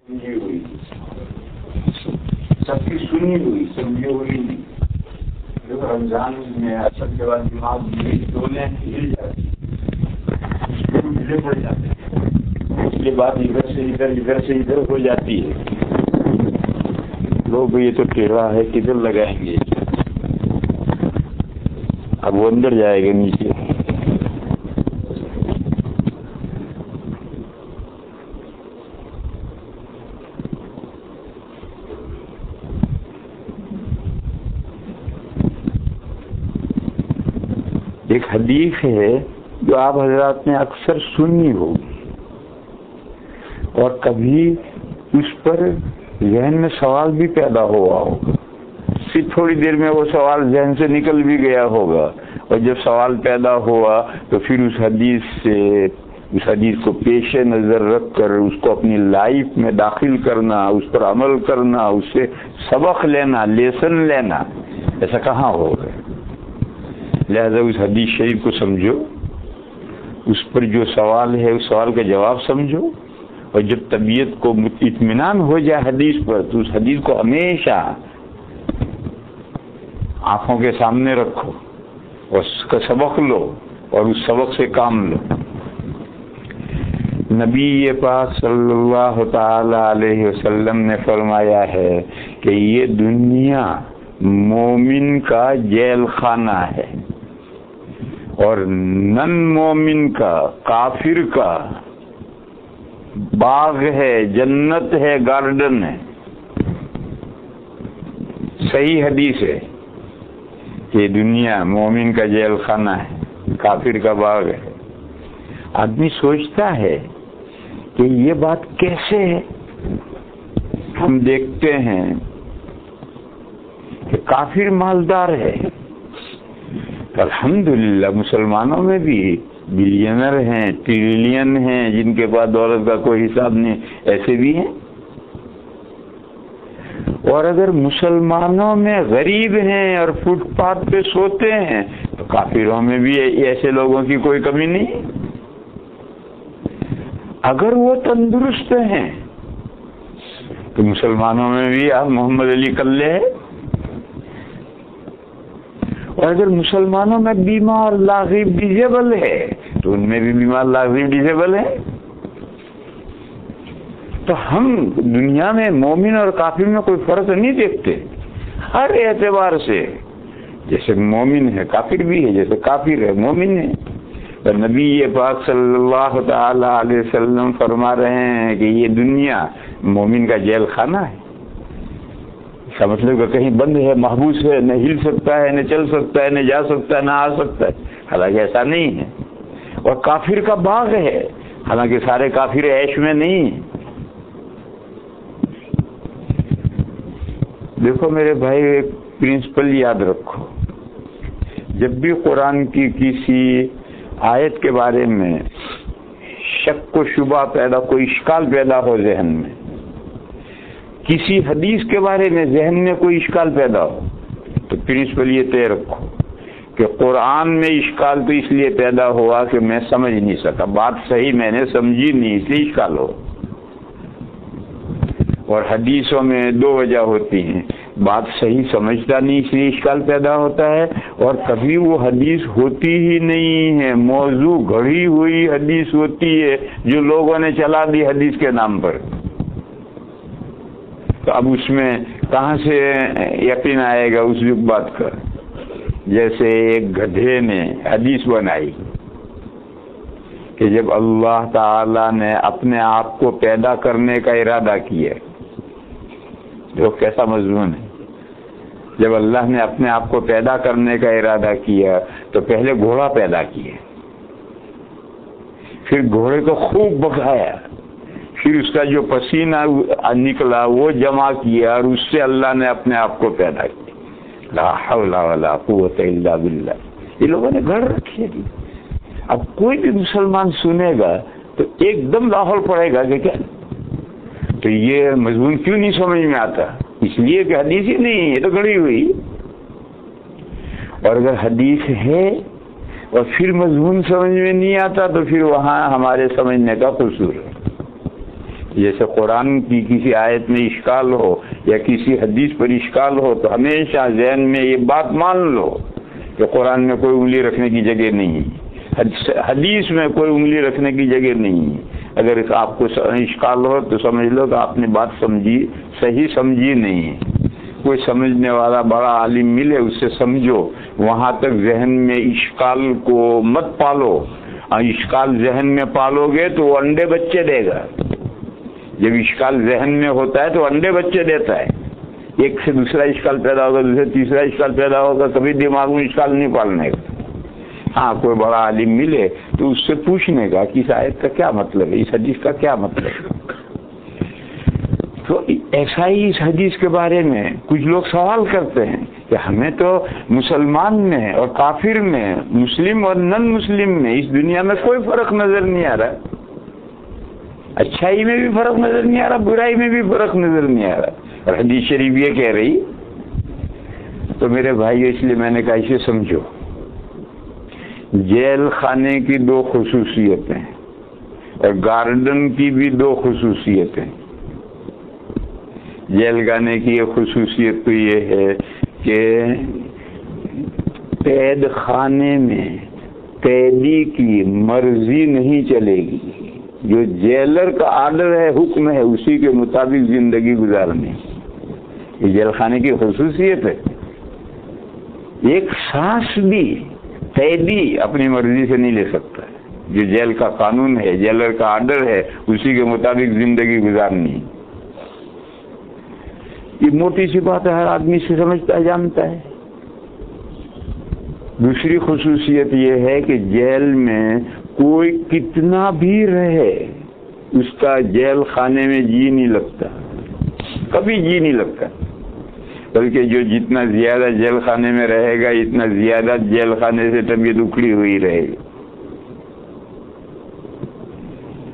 ہوئی سب کی سنی ہوئی سمجھی ہوئی نہیں. رمضان میں اثر کے بعد دماغ دونوں ہل جاتے ڈھیلے پڑ جاتے ہیں. اس کے بعد ادھر سے ادھر ادھر سے ادھر ہو جاتی ہے. لوگ یہ تو ٹیڑھا ہے کدھر لگائیں گے. اب وہ اندر جائے گا نیچے. ایک حدیث ہے جو آپ حضرات نے اکثر سنی ہوگی اور کبھی اس پر ذہن میں سوال بھی پیدا ہوا ہوگا. پھر تھوڑی دیر میں وہ سوال ذہن سے نکل بھی گیا ہوگا اور جب سوال پیدا ہوا تو پھر اس حدیث کو پیش نظر رکھ کر اس کو اپنی لائف میں داخل کرنا, اس پر عمل کرنا, اس سے سبق لینا, لیسن لینا, ایسا کہاں ہوگا. لہذا اس حدیث شریف کو سمجھو, اس پر جو سوال ہے اس سوال کا جواب سمجھو, اور جب طبیعت کو اطمینان ہو جائے حدیث پر تو اس حدیث کو ہمیشہ آنکھوں کے سامنے رکھو اور اس کا سبق لو اور اس سبق سے کام لو. نبی پاک صلی اللہ تعالی علیہ وسلم نے فرمایا ہے کہ یہ دنیا مومن کا جیل خانہ ہے اور نن مومن کا, کافر کا باغ ہے, جنت ہے, گارڈن ہے. صحیح حدیث ہے کہ دنیا مومن کا جیل خانہ ہے, کافر کا باغ ہے. آدمی سوچتا ہے کہ یہ بات کیسے ہے. ہم دیکھتے ہیں کہ کافر مالدار ہے, الحمدللہ مسلمانوں میں بھی بلینر ہیں, ٹریلین ہیں جن کے پاس دولت کا کوئی حساب نہیں, ایسے بھی ہیں. اور اگر مسلمانوں میں غریب ہیں اور فٹ پاتھ پہ سوتے ہیں تو کافروں میں بھی ایسے لوگوں کی کوئی کمی نہیں. اگر وہ تندرست ہیں تو مسلمانوں میں بھی آپ محمد علی کلے ہے, اور اگر مسلمانوں میں بیمار لاغیب ڈیزیبل ہے تو ان میں بھی بیمار لاغیب ڈیزیبل ہے. تو ہم دنیا میں مومن اور کافر میں کوئی فرق نہیں دیکھتے ہر اعتبار سے. جیسے مومن ہے کافر بھی ہے, جیسے کافر ہے مومن ہے. اور نبی پاک صلی اللہ تعالی علیہ وسلم فرما رہے ہیں کہ یہ دنیا مومن کا جیل خانہ ہے. اس کا مطلب کہ کہیں بند ہے, محبوس ہے, نہ ہل سکتا ہے, نہ چل سکتا ہے, نہ جا سکتا ہے, نہ آ سکتا ہے. حالانکہ ایسا نہیں ہے. اور کافر کا باغ ہے, حالانکہ سارے کافر عیش میں نہیں ہیں. دیکھو میرے بھائی, ایک پرنسپل یاد رکھو, جب بھی قرآن کی کسی آیت کے بارے میں شک و شبہ پیدا, کوئی اشکال پیدا ہو ذہن میں, کسی حدیث کے بارے میں ذہن میں کوئی اشکال پیدا ہو, تو پرنسپل یہ طے رکھو کہ قرآن میں اشکال تو اس لیے پیدا ہوا کہ میں سمجھ نہیں سکا, بات صحیح میں نے سمجھی نہیں, اس لیے اشکال ہو. اور حدیثوں میں دو وجہ ہوتی ہیں, بات صحیح سمجھتا نہیں اس لیے اشکال پیدا ہوتا ہے, اور کبھی وہ حدیث ہوتی ہی نہیں ہے, موضوع گھڑی ہوئی حدیث ہوتی ہے جو لوگوں نے چلا دی حدیث کے نام پر. تو اب اس میں کہاں سے یقین آئے گا اس بات کا. جیسے ایک گدھے نے حدیث بنائی کہ جب اللہ تعالی نے اپنے آپ کو پیدا کرنے کا ارادہ کیا, جو کیسا مضمون ہے. جب اللہ نے اپنے آپ کو پیدا کرنے کا ارادہ کیا تو پہلے گھوڑا پیدا کیا, پھر گھوڑے کو خوب بکھایا, پھر اس کا جو پسینہ نکلا وہ جمع کیا, اور اس سے اللہ نے اپنے آپ کو پیدا کیا. لا حول ولا قوت الا باللہ. یہ لوگوں نے گھڑ رکھی ہے. اب کوئی بھی مسلمان سنے گا تو ایک دم لاہور پڑے گا کہ کیا, تو یہ مضمون کیوں نہیں سمجھ میں آتا؟ اس لیے کہ حدیث ہی نہیں, یہ تو گھڑی ہوئی. اور اگر حدیث ہے اور پھر مضمون سمجھ میں نہیں آتا تو پھر وہاں ہمارے سمجھنے کا قصور ہے. جیسے قرآن کی کسی آیت میں اشکال ہو یا کسی حدیث پر اشکال ہو تو ہمیشہ ذہن میں یہ بات مان لو کہ قرآن میں کوئی انگلی رکھنے کی جگہ نہیں، حدیث میں کوئی انگلی رکھنے کی جگہ نہیں۔ اگر آپ کو اشکال ہو تو سمجھ لو کہ آپ نے بات سمجھی، صحیح سمجھی نہیں۔ کوئی سمجھنے والا بڑا عالم ملے، اس سے سمجھو، وہاں تک ذہن میں اشکال کو مت پالو۔ اشکال ذہن میں پالو گے تو وہ انڈے بچے دے گا۔ جب اشکال ذہن میں ہوتا ہے تو انڈے بچے دیتا ہے، ایک سے دوسرا اشکال پیدا ہوگا، دوسرے تیسرا اشکال پیدا ہوگا، کبھی دماغ میں اشکال نہیں پالنے کا۔ ہاں کوئی بڑا عالم ملے تو اس سے پوچھنے کا کہ اس آیت کا کیا مطلب ہے، اس حدیث کا کیا مطلب ہے۔ تو ایسا ہی اس حدیث کے بارے میں کچھ لوگ سوال کرتے ہیں کہ ہمیں تو مسلمان میں اور کافر میں، مسلم اور نن مسلم میں اس دنیا میں کوئی فرق نظر نہیں آ رہا، اچھائی میں بھی فرق نظر نہیں آ رہا، برائی میں بھی فرق نظر نہیں آ رہا، اور حدیث شریف یہ کہہ رہی۔ تو میرے بھائی اس لیے میں نے کہا اسے سمجھو، جیل خانے کی دو خصوصیتیں اور گارڈن کی بھی دو خصوصیتیں۔ جیل خانے کی ایک خصوصیت تو یہ ہے کہ قید خانے میں قیدی کی مرضی نہیں چلے گی، جو جیلر کا آرڈر ہے، حکم ہے، اسی کے مطابق زندگی گزارنی۔ یہ جیل خانے کی خصوصیت ہے۔ ایک سانس بھی قیدی اپنی مرضی سے نہیں لے سکتا، جو جیل کا قانون ہے، جیلر کا آرڈر ہے، اسی کے مطابق زندگی گزارنی۔ یہ موٹی سی بات ہے، ہر آدمی سے سمجھتا ہے، جانتا ہے۔ دوسری خصوصیت یہ ہے کہ جیل میں کوئی کتنا بھی رہے، اس کا جیل خانے میں جی نہیں لگتا، کبھی جی نہیں لگتا، بلکہ جو جتنا زیادہ جیل خانے میں رہے گا اتنا زیادہ جیل خانے سے طبیعت اکھڑی ہوئی رہے گی۔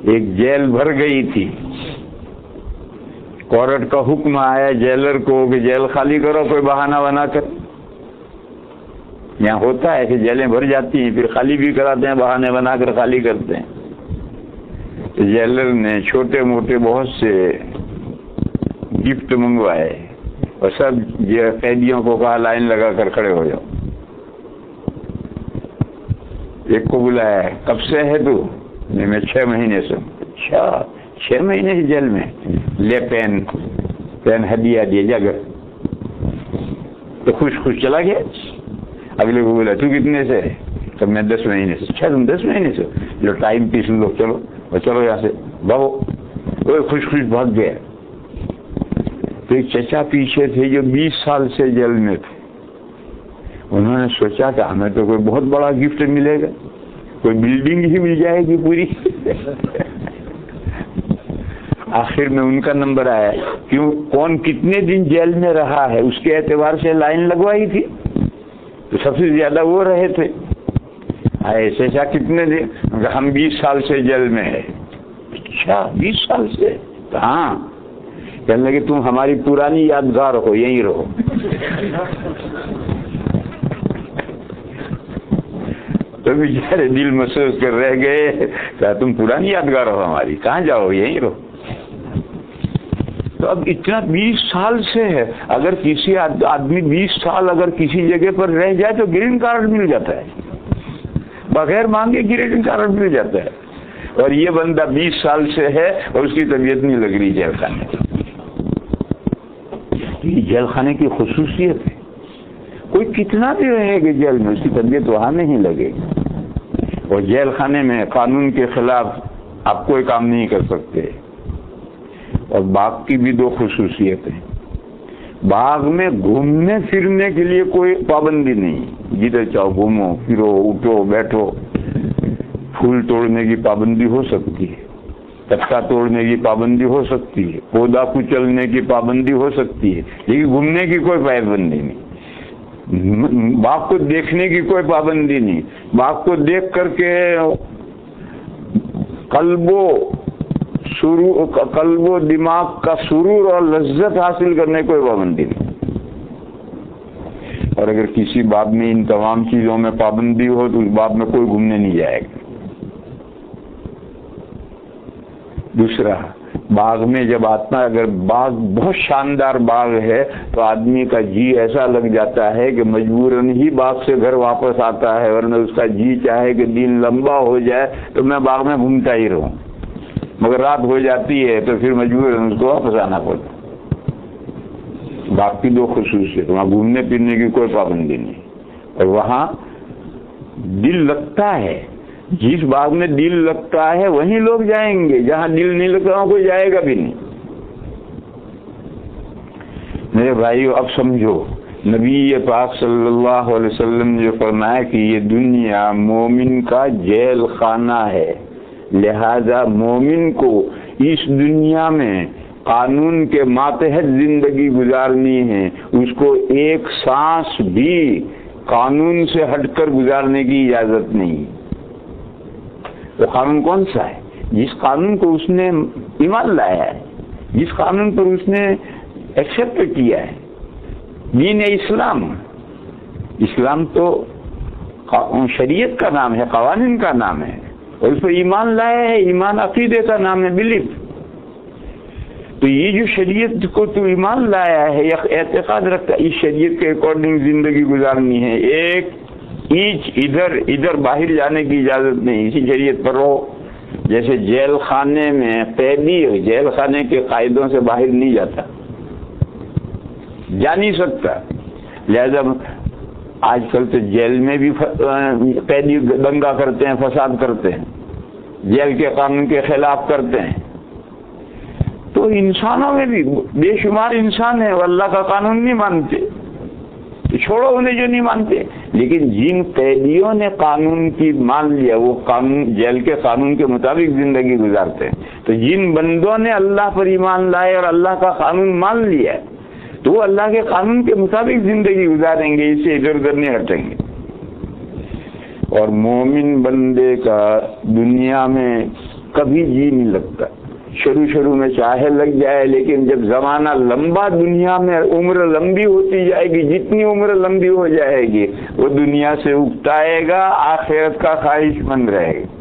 ایک جیل بھر گئی تھی، کورٹ کا حکم آیا جیلر کو کہ جیل خالی کرو کوئی بہانہ بنا کر۔ یہاں ہوتا ہے کہ جیلیں بھر جاتی ہیں، پھر خالی بھی کراتے ہیں، بہانے بنا کر خالی کرتے ہیں۔ تو جیلر نے چھوٹے موٹے بہت سے گفٹ منگوائے اور سب قیدیوں کو کہا لائن لگا کر کھڑے ہو جاؤ۔ ایک کو بلایا، کب سے ہے تو؟ میں 6 مہینے سے۔ اچھا 6 مہینے سے جیل میں؟ لے پین ہدیہ دیا جا کر۔ تو خوش چلا گیا۔ اگلے کو بولا تو کتنے سے؟ تب میں 10 مہینے سے۔ اچھا تم 10 مہینے سے؟ لو ٹائم پیس لو، چلو یہاں سے بھاگو۔ کوئی خوش بھاگ گیا۔ تو ایک چچا پیچھے تھے جو 20 سال سے جیل میں تھے، انہوں نے سوچا کہ ہمیں تو کوئی بہت بڑا گفٹ ملے گا، کوئی بلڈنگ ہی مل جائے گی پوری۔ آخر میں ان کا نمبر آیا، کیوں کون کتنے دن جیل میں رہا ہے اس کے اعتبار سے لائن لگوائی تھی، تو سب سے زیادہ وہ رہے تھے۔ ایسے کتنے دن؟ ہم 20 سال سے جیل میں ہے۔ اچھا 20 سال سے؟ ہاں۔ کہنے لگے تم ہماری پرانی یادگار ہو، یہیں رہو۔ تو بیچارے دل محسوس کر رہ گئے، کہا تم پرانی یادگار ہو ہماری، کہاں جاؤ، یہیں رہو۔ تو اب اتنا 20 سال سے ہے، اگر کسی آدمی 20 سال اگر کسی جگہ پر رہ جائے تو گرین کارڈ مل جاتا ہے، بغیر مانگے گرین کارڈ مل جاتا ہے۔ اور یہ بندہ 20 سال سے ہے اور اس کی طبیعت نہیں لگ رہی جیل خانے کی۔ یہ جیل خانے کی خصوصیت ہے، کوئی کتنا بھی رہے گا جیل میں اس کی طبیعت وہاں نہیں لگے گی۔ اور جیل خانے میں قانون کے خلاف آپ کوئی کام نہیں کر سکتے۔ اور باغ کی بھی 2 خصوصیتیں۔ باغ میں گھومنے پھرنے کے لیے کوئی پابندی نہیں، جدھر چاہو گھومو پھرو، اٹھو بیٹھو۔ پھول توڑنے کی پابندی ہو سکتی ہے، پتا توڑنے کی پابندی ہو سکتی ہے، پودا کچلنے کی پابندی ہو سکتی ہے، لیکن گھومنے کی کوئی پابندی نہیں۔ باغ کو دیکھنے کی کوئی پابندی نہیں، باغ کو دیکھ کر کے قلب و دماغ کا سرور اور لذت حاصل کرنے کوئی پابندی نہیں۔ اور اگر کسی باب میں ان تمام چیزوں میں پابندی ہو تو اس باب میں کوئی گھومنے نہیں جائے گا۔ دوسرا باغ میں جب آتا ہے، اگر باغ بہت شاندار باغ ہے تو آدمی کا جی ایسا لگ جاتا ہے کہ مجبوراً ہی باغ سے گھر واپس آتا ہے، ورنہ اس کا جی چاہے کہ دن لمبا ہو جائے تو میں باغ میں گھومتا ہی رہوں، مگر رات ہو جاتی ہے تو پھر مجبوراً اس کو واپس آنا پڑتا۔ باغ کی دو خصوصیت، وہاں گھومنے پھرنے کی کوئی پابندی نہیں، اور وہاں دل لگتا ہے، جس باغ میں دل لگتا ہے وہیں لوگ جائیں گے، جہاں دل نہیں لگتا وہاں کوئی جائے گا بھی نہیں۔ میرے بھائیو، اب سمجھو، نبی پاک صلی اللہ علیہ وسلم نے جو فرمایا کہ یہ دنیا مومن کا جیل خانہ ہے، لہذا مومن کو اس دنیا میں قانون کے ماتحت زندگی گزارنی ہے، اس کو ایک سانس بھی قانون سے ہٹ کر گزارنے کی اجازت نہیں۔ وہ قانون کون سا ہے؟ جس قانون کو اس نے ایمان لایا ہے، جس قانون پر اس نے ایکسپٹ کیا ہے، دین اسلام۔ اسلام تو شریعت کا نام ہے، قوانین کا نام ہے، اور اس پر ایمان لایا ہے، ایمان عقیدے کا نام ہے، بلیف۔ تو یہ جو شریعت کو تو ایمان لایا ہے یا اعتقاد رکھتا ہے، اس شریعت کے اکارڈنگ زندگی گزارنی ہے، ایک ایچ ادھر باہر جانے کی اجازت نہیں، اسی شریعت پر رہو۔ جیسے جیل خانے میں قیدی جیل خانے کے قاعدوں سے باہر نہیں جاتا، جا نہیں سکتا، لہذا آج کل تو جیل میں بھی قیدی دنگا کرتے ہیں، فساد کرتے ہیں، جیل کے قانون کے خلاف کرتے ہیں۔ تو انسانوں میں بھی بے شمار انسان ہیں وہ اللہ کا قانون نہیں مانتے، چھوڑو انہیں جو نہیں مانتے، لیکن جن قیدیوں نے قانون کی مان لیا وہ قانون جیل کے قانون کے مطابق زندگی گزارتے ہیں۔ تو جن بندوں نے اللہ پر ایمان لائے اور اللہ کا قانون مان لیا تو وہ اللہ کے قانون کے مطابق زندگی گزاریں گے، اس سے ادھر ادھر نہیں ہٹیں گے۔ اور مومن بندے کا دنیا میں کبھی جی نہیں لگتا، شروع میں چاہے لگ جائے، لیکن جب زمانہ لمبا دنیا میں عمر لمبی ہوتی جائے گی، جتنی عمر لمبی ہو جائے گی وہ دنیا سے اکتائے گا، آخرت کا خواہش مند رہے گا۔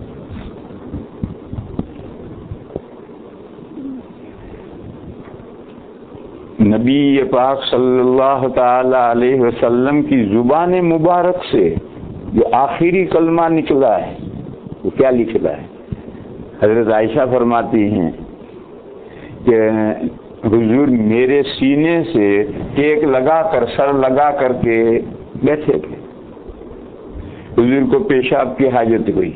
نبی پاک صلی اللہ تعالی علیہ وسلم کی زبان مبارک سے جو آخری کلمہ نکلا ہے وہ کیا نکلا ہے؟ حضرت عائشہ فرماتی ہیں کہ حضور میرے سینے سے ٹیک لگا کر سر لگا کر کے بیٹھے تھے، حضور کو پیشاب کی حاجت ہوئی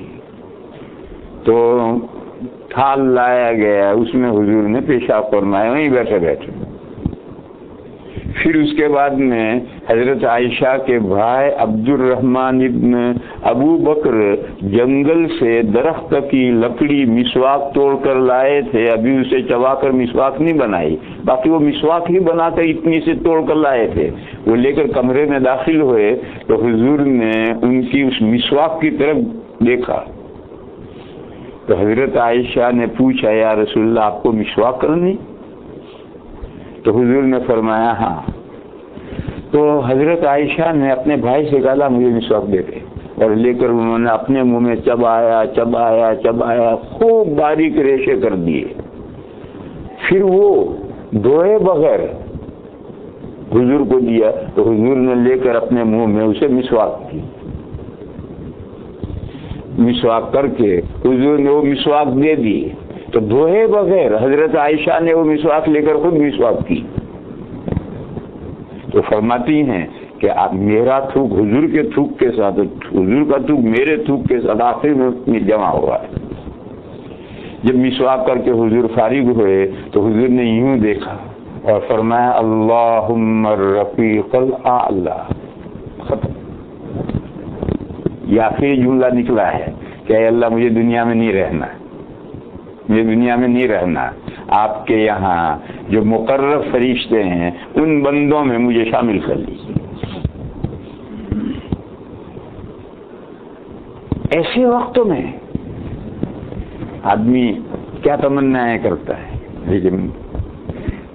تو تھال لایا گیا، اس میں حضور نے پیشاب فرمایا، وہیں بیٹھے بیٹھے۔ پھر اس کے بعد میں حضرت عائشہ کے بھائی عبد الرحمن ابن ابو بکر جنگل سے درخت کی لکڑی مسواک توڑ کر لائے تھے، ابھی اسے چبا کر مسواک نہیں بنائی، باقی وہ مسواک ہی بنا کر اتنی سے توڑ کر لائے تھے، وہ لے کر کمرے میں داخل ہوئے تو حضور نے ان کی اس مسواک کی طرف دیکھا تو حضرت عائشہ نے پوچھا یا رسول اللہ آپ کو مسواک کرنی؟ تو حضور نے فرمایا ہاں۔ تو حضرت عائشہ نے اپنے بھائی سے کہا مجھے مسواک دے دے، اور لے کر انہوں نے اپنے منہ میں چبایا خوب باریک ریشے کر دیے، پھر وہ دھوئے بغیر حضور کو دیا تو حضور نے لے کر اپنے منہ میں اسے مسواک کی، مسواک کر کے حضور نے وہ مسواک دے دی تو دھوئے بغیر حضرت عائشہ نے وہ مسواک لے کر خود مسواک کی۔ تو فرماتی ہیں کہ میرا تھوک حضور کے تھوک کے ساتھ، حضور کا تھوک میرے تھوک کے ساتھ آخر میں جمع ہوا ہے۔ جب مسواک کر کے حضور فارغ ہوئے تو حضور نے یوں دیکھا اور فرمایا اللہم الرفیق الاعلی، ختم۔ یہ آخری جملہ نکلا ہے کہ اے اللہ مجھے دنیا میں نہیں رہنا، مجھے دنیا میں نہیں رہنا، آپ کے یہاں جو مقرر فرشتے ہیں ان بندوں میں مجھے شامل کر لیجیے۔ ایسے وقتوں میں آدمی کیا تمنائیں کرتا ہے، لیکن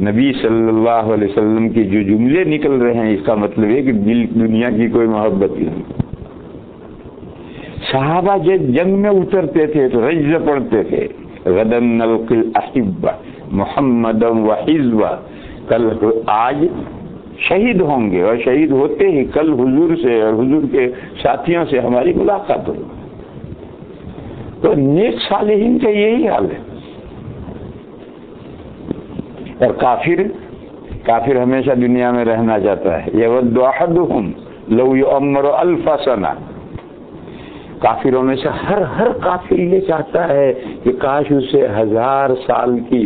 نبی صلی اللہ علیہ وسلم کے جو جملے نکل رہے ہیں اس کا مطلب ہے کہ دل دنیا کی کوئی محبت ہی نہیں۔ صحابہ جب جنگ میں اترتے تھے تو رجز پڑھتے تھے غدن نلقی الاحبہ، محمد و حزبہ، کل آج شہید ہوں گے اور شہید ہوتے ہی کل حضور سے اور حضور کے ساتھیوں سے ہماری ملاقات ہوگی۔ تو نیک صالحین کا یہی حال ہے۔ اور کافر ہمیشہ دنیا میں رہنا چاہتا ہے۔ یود احدہم لو یعمر الف سنہ، کافروں میں سے ہر کافر یہ چاہتا ہے کہ کاش اسے 1000 سال کی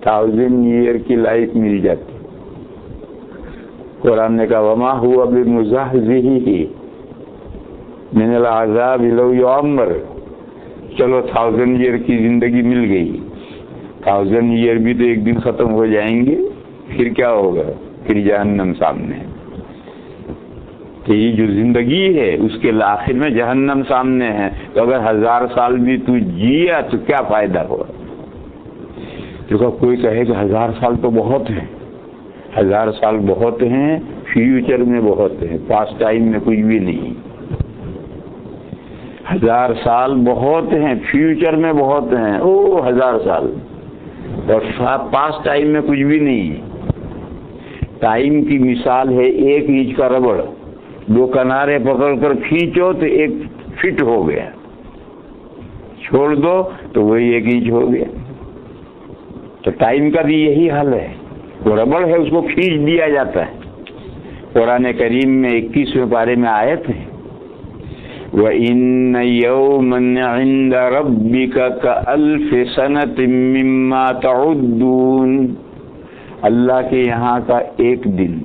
1000 ایئر کی لائف مل جاتی۔ قرآن نے کہا وما هو بمزحزحہ من العذاب لو یعمر، چلو 1000 ایئر کی زندگی مل گئی، 1000 ایئر بھی تو ایک دن ختم ہو جائیں گے، پھر کیا ہوگا؟ پھر جہنم سامنے ہے۔ کہ یہ جو زندگی ہے اس کے آخر میں جہنم سامنے ہے، تو اگر 1000 سال بھی تو جیا تو کیا فائدہ ہوا؟ دیکھو کوئی کہے کہ 1000 سال تو بہت ہیں، 1000 سال بہت ہیں، فیوچر میں بہت ہیں، پاسٹ ٹائم میں کچھ بھی نہیں۔ 1000 سال بہت ہیں، فیوچر میں بہت ہیں، 1000 سال، اور پاسٹ ٹائم میں کچھ بھی نہیں۔ ٹائم کی مثال ہے 1 انچ کا ربڑ، 2 کنارے پکڑ کر کھینچو تو 1 فٹ ہو گیا، چھوڑ دو تو وہی 1 انچ ہو گیا۔ تو ٹائم کا بھی یہی حال ہے، وہ ربڑ ہے، اس کو کھینچ دیا جاتا ہے۔ قرآن کریم میں 21ویں پارے میں آیت ہے وَإِنَّ يَوْمًا عِندَ رَبِّكَ كَأَلْفِ سَنَةٍ مِّمَّا تَعُدُّونَ، اللہ کے یہاں کا ایک دن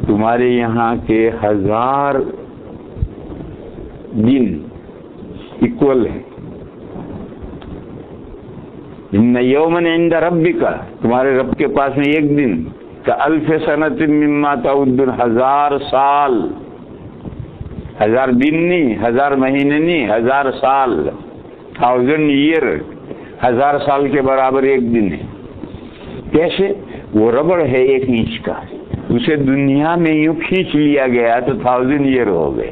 تمہارے یہاں کے 1000 دن ایکول ہے۔ ان یومن عند ربک، تمہارے رب کے پاس میں ایک دن کالف سنۃ مما تعدون، 1000 سال، 1000 دن نہیں، 1000 مہینے نہیں، 1000 سال، 1000 ایئر، 1000 سال کے برابر ایک دن ہے۔ کیسے؟ وہ ربڑ ہے 1 انچ کا، اسے دنیا میں یوں کھینچ لیا گیا تو 1000 ایئر ہو گئے،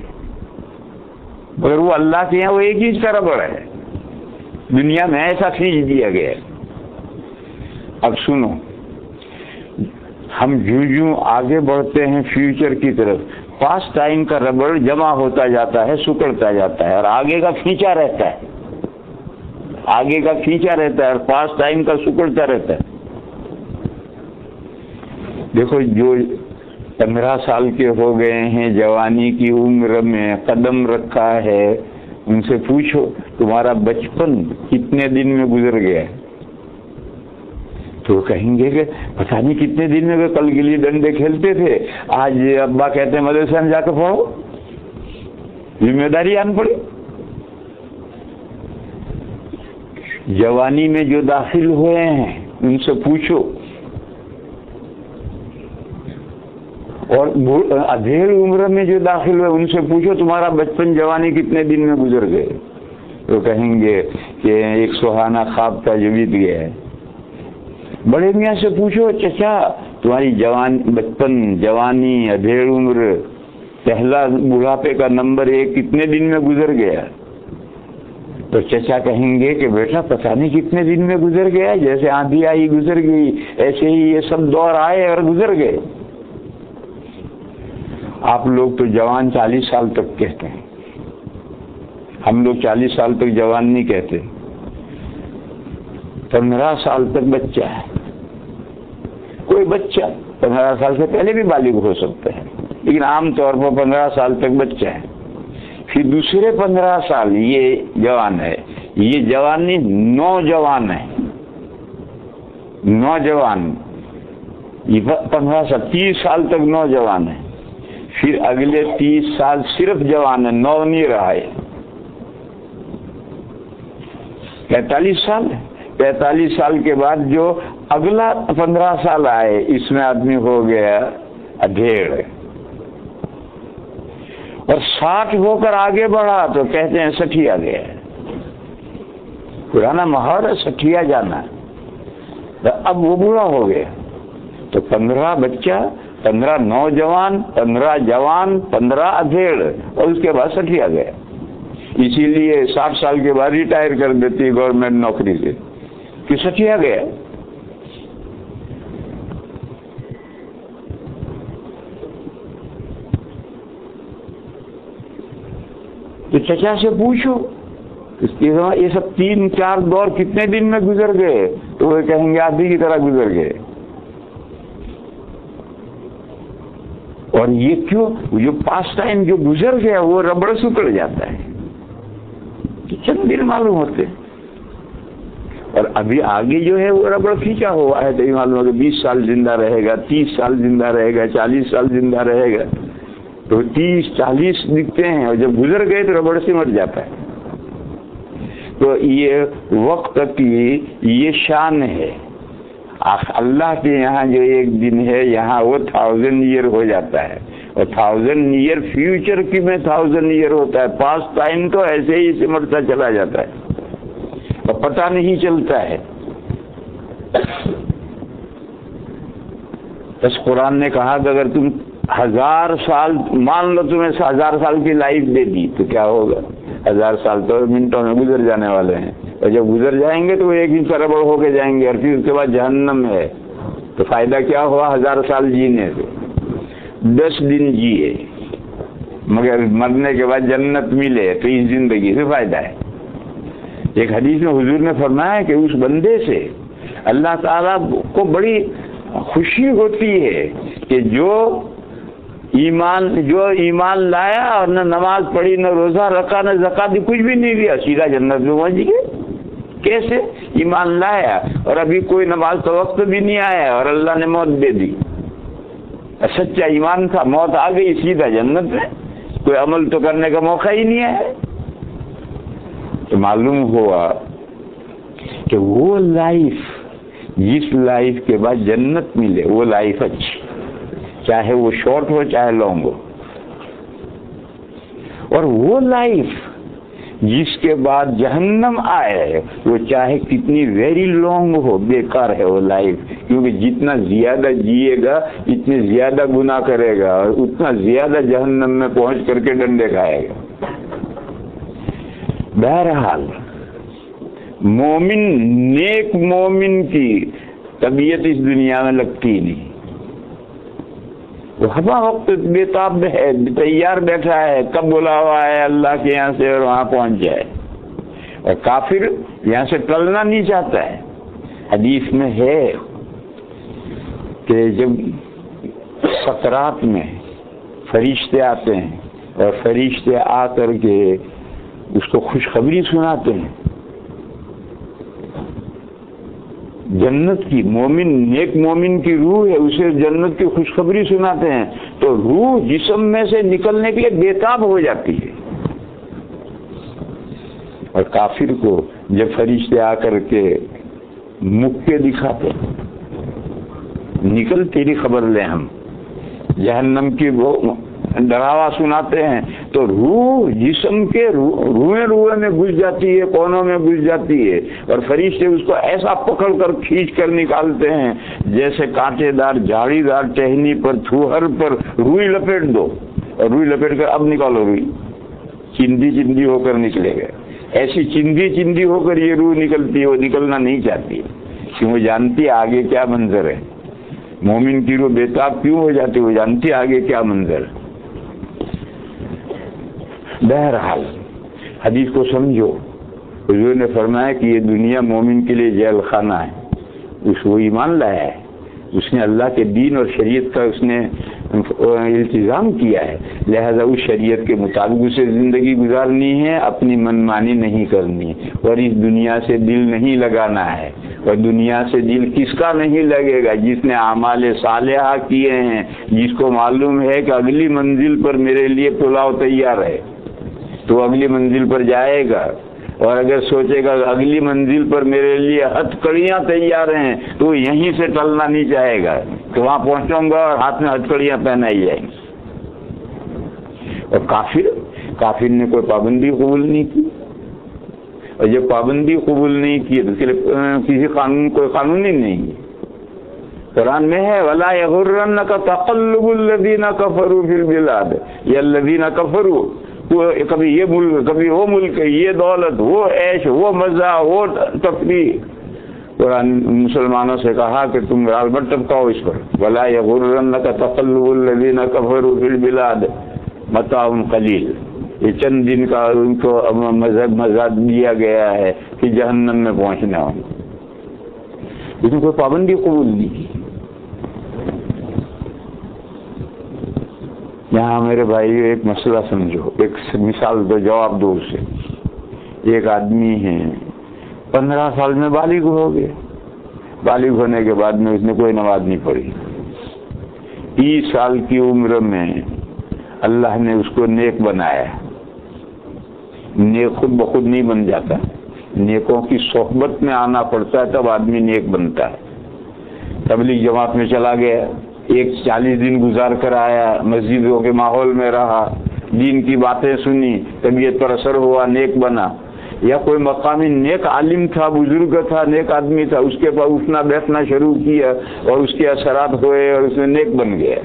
مگر وہ اللہ کے یہاں وہ 1 انچ کا ربڑ ہے، دنیا میں ایسا کھینچ دیا گیا۔ اب سنو، ہم جوں آگے بڑھتے ہیں فیوچر کی طرف، پاسٹ ٹائم کا ربڑ جمع ہوتا جاتا ہے، سکڑتا جاتا ہے، اور آگے کا کھینچا رہتا ہے، آگے کا کھینچا رہتا ہے، اور پاسٹ ٹائم کا سکڑتا رہتا ہے۔ دیکھو جو 15 سال کے ہو گئے ہیں، جوانی کی عمر میں قدم رکھا ہے، ان سے پوچھو تمہارا بچپن کتنے دن میں گزر گیا، تو کہیں گے کہ پتہ نہیں کتنے دن میں، کل گلی ڈنڈے کھیلتے تھے، آج ابا کہتے ہیں مدرسے میں جا کے پڑھو، ذمہ داری آن پڑی۔ جوانی میں جو داخل ہوئے ہیں ان سے پوچھو، اور ادھیڑ عمر میں جو داخل ہوئے ان سے پوچھو تمہارا بچپن جوانی کتنے دن میں گزر گئے، تو کہیں گے کہ ایک سہانا خواب تھا جو بیت گیا ہے۔ بڑے میاں سے پوچھو چچا تمہاری بچپن، جوانی، ادھیڑ عمر، پہلا بڑھاپے کا نمبر 1 کتنے دن میں گزر گیا، تو چچا کہیں گے کہ بیٹا پتہ نہیں کتنے دن میں گزر گیا، جیسے آندھی آئی گزر گئی، ایسے ہی یہ سب دور آئے اور گزر گئے۔ آپ لوگ تو جوان 40 سال تک کہتے ہیں، ہم لوگ 40 سال تک جوان نہیں کہتے، 15 سال تک بچہ ہے۔ کوئی بچہ 15 سال سے پہلے بھی بالغ ہو سکتا ہے، لیکن عام طور پر 15 سال تک بچہ ہے۔ پھر دوسرے 15 سال یہ جوان ہے، یہ جوانی نوجوان ہے، نوجوان، یہ 15 سال 30 سال تک نوجوان ہے، پھر اگلے 30 سال صرف جوان ہے، نو نہیں رہا ہے، 45 سال ہے۔ 45 سال کے بعد جو اگلا 15 سال آئے اس میں آدمی ہو گیا ادھیڑ، اور 60 ہو کر آگے بڑھا تو کہتے ہیں سٹھیا گیا، پرانا ماحول ہے سٹھیا جانا، اب وہ بوڑھا ہو گیا، تو 15 بچہ، 15 نوجوان، 15 جوان، 15 ادھیڑ، اور اس کے بعد سٹھیا گیا۔ اسی لیے 60 سال کے بعد ریٹائر کر دیتی گورنمنٹ نوکری سے کہ سٹھیا گیا، تو چچا سے پوچھو یہ سب 3-4 دور کتنے دن میں گزر گئے، تو وہ کہیں گے آدھی کی طرح گزر گئے۔ اور یہ کیوں؟ جو پاس ٹائم جو گزر گیا وہ ربڑ سے اکڑ جاتا ہے، چند دن معلوم ہوتے، اور ابھی آگے جو ہے وہ ربڑ کھینچا ہوا ہے، تو یہ معلوم ہے کہ 20 سال زندہ رہے گا، 30 سال زندہ رہے گا، 40 سال زندہ رہے گا، تو 30-40 دکھتے ہیں، اور جب گزر گئے تو ربڑ سے مر جاتا ہے۔ تو یہ وقت کی یہ شان ہے، اللہ کے یہاں جو ایک دن ہے یہاں وہ 1000 ایئر ہو جاتا ہے، اور 1000 ایئر فیوچر کی میں 1000 ایئر ہوتا ہے، پاس ٹائم تو ایسے ہی سمٹتا چلا جاتا ہے اور پتہ نہیں چلتا ہے۔ بس قرآن نے کہا کہ اگر تم 1000 سال مان لو تمہیں 1000 سال کی لائف دے دی تو کیا ہوگا؟ 1000 سال تو منٹوں میں گزر جانے والے ہیں، اور جب گزر جائیں گے تو وہ ایک ہی ربڑ ہو کے جائیں گے، اور پھر اس کے بعد جہنم ہے، تو فائدہ کیا ہوا 1000 سال جینے سے؟ 10 دن جیے مگر مرنے کے بعد جنت ملے تو اس زندگی سے فائدہ ہے۔ ایک حدیث میں حضور نے فرمایا کہ اس بندے سے اللہ تعالیٰ کو بڑی خوشی ہوتی ہے کہ جو ایمان لایا اور نہ نماز پڑھی، نہ روزہ رکھا، نہ زکات دی، کچھ بھی نہیں دیا، سیدھا جنت میں پہنچ گئے۔ کیسے؟ ایمان لایا اور ابھی کوئی نماز کا وقت بھی نہیں آیا اور اللہ نے موت دے دی، سچا ایمان تھا، موت آ گئی، سیدھا جنت میں، کوئی عمل تو کرنے کا موقع ہی نہیں آیا۔ تو معلوم ہوا کہ وہ لائف جس لائف کے بعد جنت ملے وہ لائف اچھی، چاہے وہ شارٹ ہو چاہے لانگ ہو، اور وہ لائف جس کے بعد جہنم آئے وہ چاہے کتنی ویری لانگ ہو، بیکار ہے وہ لائف، کیونکہ جتنا زیادہ جیے گا اتنے زیادہ گناہ کرے گا اور اتنا زیادہ جہنم میں پہنچ کر کے ڈنڈے کھائے گا۔ بہرحال مومن، نیک مومن کی طبیعت اس دنیا میں لگتی نہیں، وہ ہما وقت بےتاب ہے، تیار بیٹھا ہے کب بلاوا ہے اللہ کے یہاں سے اور وہاں پہنچ جائے، اور کافر یہاں سے ٹلنا نہیں چاہتا ہے۔ حدیث میں ہے کہ جب سکرات میں فرشتے آتے ہیں اور فرشتے آ کر کے اس کو خوشخبری سناتے ہیں جنت کی، مومن نیک مومن کی روح ہے، اسے جنت کی خوشخبری سناتے ہیں تو روح جسم میں سے نکلنے کے لیے بےتاب ہو جاتی ہے، اور کافر کو جب فرشتے آ کر کے مکے دکھاتے ہیں، نکل تیری خبر لیں ہم، جہنم کی وہ ڈراوا سناتے ہیں تو روح جسم کے روئے میں گھس جاتی ہے، کونوں میں گھس جاتی ہے، اور فرشتے اس کو ایسا پکڑ کر کھینچ کر نکالتے ہیں جیسے کانٹے دار جھاڑی دار ٹہنی پر تھوہر پر روئی لپیٹ دو، اور روئی لپیٹ کر اب نکالو، روئی چندی چندی ہو کر نکلے گا، ایسی چندی چندی ہو کر یہ روح نکلتی ہے، وہ نکلنا نہیں چاہتی کہ وہ جانتی ہے آگے کیا منظر ہے۔ مومن کی روح بےتاب کیوں ہو جاتی ہے؟ وہ جانتی ہے آگے کیا منظر ہے۔ بہرحال حدیث کو سمجھو، حضور نے فرمایا کہ یہ دنیا مومن کے لیے جیل خانہ ہے، اس وہ ایمان لایا ہے، اس نے اللہ کے دین اور شریعت کا اس نے التزام کیا ہے، لہذا اس شریعت کے مطابق اسے زندگی گزارنی ہے، اپنی منمانی نہیں کرنی ہے، اور اس دنیا سے دل نہیں لگانا ہے۔ اور دنیا سے دل کس کا نہیں لگے گا؟ جس نے اعمال صالحہ کیے ہیں، جس کو معلوم ہے کہ اگلی منزل پر میرے لیے پلاؤ تیار ہے، تو اگلی منزل پر جائے گا، اور اگر سوچے گا اگلی منزل پر میرے لیے ہتھ کڑیاں تیار ہیں تو وہ یہیں سے ٹلنا نہیں چاہے گا کہ وہاں پہنچوں گا اور ہاتھ میں ہتھ کڑیاں پہنائی جائیں گی۔ اور کافر نے کوئی پابندی قبول نہیں کی، اور جب پابندی قبول نہیں کی تو کسی کوئی قانون ہی نہیں ہے۔ قرآن میں ہے وَلَا يَغُرَّنَّكَ تَقَلُّبُ الَّذِينَ كَفَرُوا فِي الْبِلَادِ، یہ الَّذِينَ كَفَرُوا، کبھی یہ ملک کبھی وہ ملک، یہ دولت، وہ عیش، وہ مزہ، وہ تفریح۔ قرآن مسلمانوں سے کہا کہ تم رال مت ٹپکاؤ اس پر، وَلَا يَغُرَّنَّكَ تَقَلُّبُ الَّذِينَ كَفَرُوا فِي الْبِلَادِ مَتَاعٌ قَلِيلٌ، یہ چند دن کا ان کو مذہب دیا گیا ہے کہ جہنم میں پہنچنا ہو، اس نے کوئی پابندی قبول نہیں کی۔ یہاں میرے بھائی ایک مسئلہ سمجھو، ایک مثال دو، جواب دو اسے۔ ایک آدمی ہے 15 سال میں بالغ ہو گیا، بالغ ہونے کے بعد میں اس نے کوئی نماز نہیں پڑھی۔ 30 سال کی عمر میں اللہ نے اس کو نیک بنایا۔ نیک خود بخود نہیں بن جاتا، نیکوں کی صحبت میں آنا پڑتا ہے تب آدمی نیک بنتا ہے۔ تبلیغ جماعت میں چلا گیا، 40 دن گزار کر آیا، مسجدوں کے ماحول میں رہا، دین کی باتیں سنی، طبیعت پر اثر ہوا، نیک بنا۔ یا کوئی مقامی نیک عالم تھا، بزرگ تھا، نیک آدمی تھا، اس کے پاس اٹھنا بیٹھنا شروع کیا اور اس کے اثرات ہوئے اور اس میں نیک بن گیا،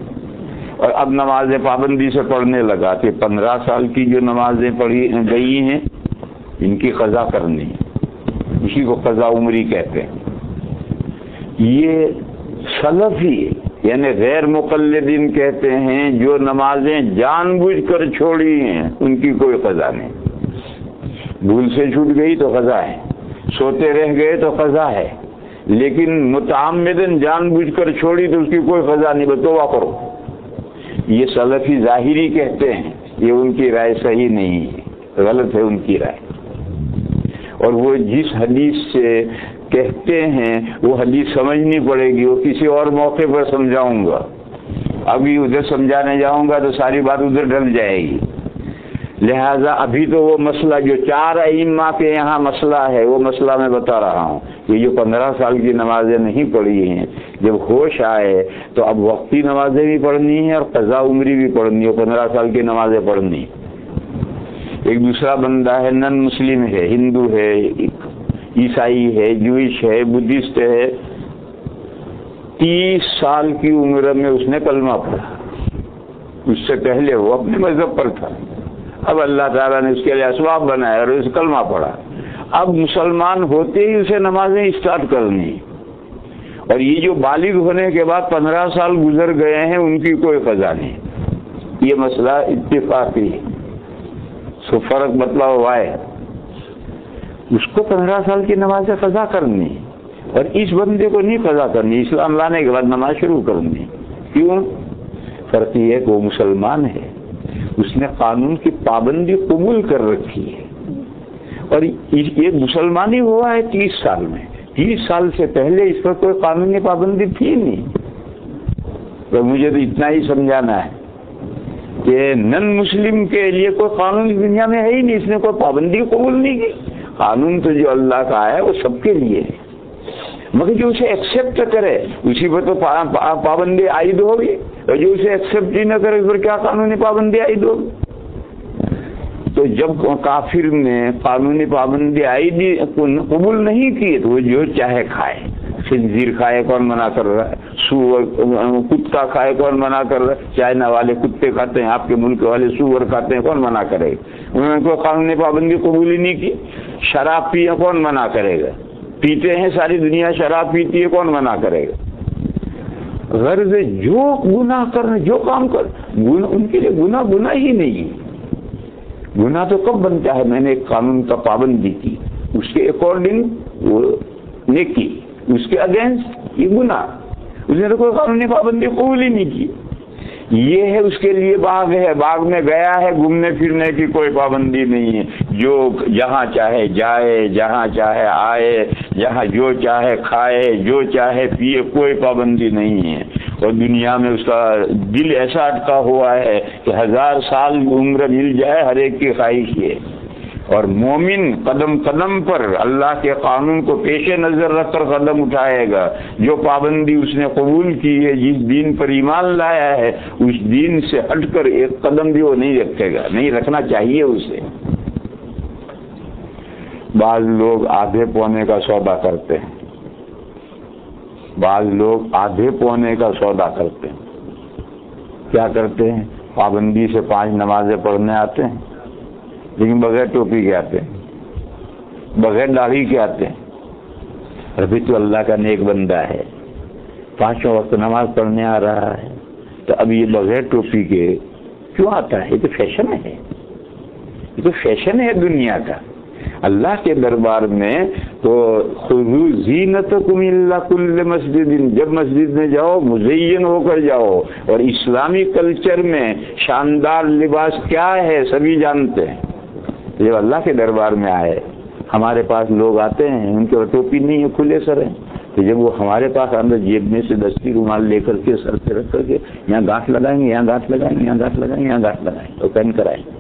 اور اب نمازیں پابندی سے پڑھنے لگا۔ کہ 15 سال کی جو نمازیں پڑھی گئی ہیں ان کی قضا کرنی، اسی کو قضا عمری کہتے ہیں۔ یہ سلفی یعنی غیر مقلدین کہتے ہیں جو نمازیں جان بوجھ کر چھوڑی ہیں ان کی کوئی قضا نہیں۔ بھول سے چھوٹ گئی تو قضا ہے، سوتے رہ گئے تو قضا ہے، لیکن متعمدن جان بوجھ کر چھوڑی تو اس کی کوئی قضا نہیں، بس توبہ کرو۔ یہ سلفی ظاہری کہتے ہیں، یہ ان کی رائے صحیح نہیں ہے، غلط ہے ان کی رائے۔ اور وہ جس حدیث سے کہتے ہیں وہ حدیث سمجھنی پڑے گی، وہ کسی اور موقع پر سمجھاؤں گا، ابھی ادھر سمجھانے جاؤں گا تو ساری بات ادھر ڈل جائے گی۔ لہذا ابھی تو وہ مسئلہ جو 4 ائمہ کے یہاں مسئلہ ہے وہ مسئلہ میں بتا رہا ہوں۔ یہ جو 15 سال کی نمازیں نہیں پڑھی ہیں، جب ہوش آئے تو اب وقتی نمازیں بھی پڑھنی ہیں اور قضا عمری بھی پڑھنی ہے، 15 سال کی نمازیں پڑھنی۔ ایک دوسرا بندہ ہے نن مسلم ہے، ہندو ہے، عیسائی ہے، جوئش ہے، بدھسٹ ہے، 30 سال کی عمر میں اس نے کلمہ پڑھا۔ اس سے پہلے وہ اپنے مذہب پر تھا، اب اللہ تعالیٰ نے اس کے لیے اسباب بنایا اور اس کلمہ پڑھا۔ اب مسلمان ہوتے ہی اسے نمازیں اسٹارٹ کرنی، اور یہ جو بالغ ہونے کے بعد 15 سال گزر گئے ہیں ان کی کوئی قضا نہیں۔ یہ مسئلہ اتفاقی ہے، سو فرق بتلا ہوا ہے۔ اس کو 15 سال کی نماز قضا کرنی اور اس بندے کو نہیں قضا کرنی، اسلام لانے کے بعد نماز شروع کرنی۔ کیوں؟ فرق یہ ہے کہ وہ مسلمان ہے، اس نے قانون کی پابندی قبول کر رکھی ہے، اور یہ مسلمانی ہوا ہے 30 سال میں۔ 30 سال سے پہلے اس پر کوئی قانونی پابندی تھی نہیں۔ تو مجھے تو اتنا ہی سمجھانا ہے کہ نن مسلم کے لیے کوئی قانون دنیا میں ہے ہی نہیں، اس نے کوئی پابندی قبول نہیں کی۔ قانون تو جو اللہ کا ہے وہ سب کے لیے ہے، مگر جو اسے ایکسیپٹ کرے اسی پر تو پابندی عائد ہوگی، اور جو اسے ایکسیپٹ ہی نہ کرے اس پر کیا قانونی پابندی عائد ہوگی؟ تو جب کافر نے قانونی پابندی عائد قبول نہیں کی تو وہ جو چاہے کھائے، خنزیر کھائے کون منع کر رہا ہے، سور کتا کھائے کون منع کر رہا ہے، چائنا والے کتے کھاتے ہیں، آپ کے ملک والے سور کھاتے ہیں، کون منع کرے گا؟ انہوں نے کوئی قانونی پابندی قبول ہی نہیں کی۔ شراب پیے کون منع کرے گا؟ پیتے ہیں، ساری دنیا شراب پیتی ہے، کون منع کرے گا؟ غرض جو گناہ کرنا، جو کام کر ان کے لیے گناہ ہی نہیں۔ گناہ تو کب بنتا ہے؟ میں نے ایک قانون کا پابندی کی، اس کے اکارڈنگ وہ نیکی، اس کے اگینسٹ یہ گناہ، اس نے تو کوئی قانونی پابندی قبول ہی نہیں کی۔ یہ ہے اس کے لیے باغ ہے، باغ میں گیا ہے، گھومنے پھرنے کی کوئی پابندی نہیں ہے، جو جہاں چاہے جائے، جہاں چاہے آئے، جہاں جو چاہے کھائے، جو چاہے پیے، کوئی پابندی نہیں ہے۔ اور دنیا میں اس کا دل ایسا اٹکا ہوا ہے کہ 1000 سال عمر مل جائے ہر ایک کی خواہش ہے۔ اور مومن قدم قدم پر اللہ کے قانون کو پیش نظر رکھ کر قدم اٹھائے گا۔ جو پابندی اس نے قبول کی ہے، جس دین پر ایمان لایا ہے، اس دین سے ہٹ کر ایک قدم بھی وہ نہیں رکھے گا، نہیں رکھنا چاہیے اسے۔ بعض لوگ آدھے پونے کا سودا کرتے ہیں، بعض لوگ آدھے پونے کا سودا کرتے ہیں۔ کیا کرتے ہیں؟ پابندی سے 5 نمازیں پڑھنے آتے ہیں، لیکن بغیر ٹوپی کے آتے ہیں، بغیر داڑھی کے آتے ہیں۔ ابھی تو اللہ کا نیک بندہ ہے، 5 وقت نماز پڑھنے آ رہا ہے، تو اب یہ بغیر ٹوپی کے کیوں آتا ہے؟ یہ تو فیشن ہے، یہ تو فیشن ہے دنیا کا. اللہ کے دربار میں تو خذوا زینتکم الا کل مسجد، جب مسجد میں جاؤ مزین ہو کر جاؤ. اور اسلامی کلچر میں شاندار لباس کیا ہے سبھی جانتے ہیں. جب اللہ کے دربار میں آئے، ہمارے پاس لوگ آتے ہیں ان کے ٹوپی نہیں ہے، کھلے سر ہیں، تو جب وہ ہمارے پاس اندر جیب میں سے دستی رومال لے کر کے سر پہ رکھ کر کے یہاں گانٹھ لگائیں گے، یہاں گانٹھ لگائیں گے، یہاں گانٹھ لگائیں گے، یہاں گانٹھ لگائیں گے، تو پہن کر آئیں گے.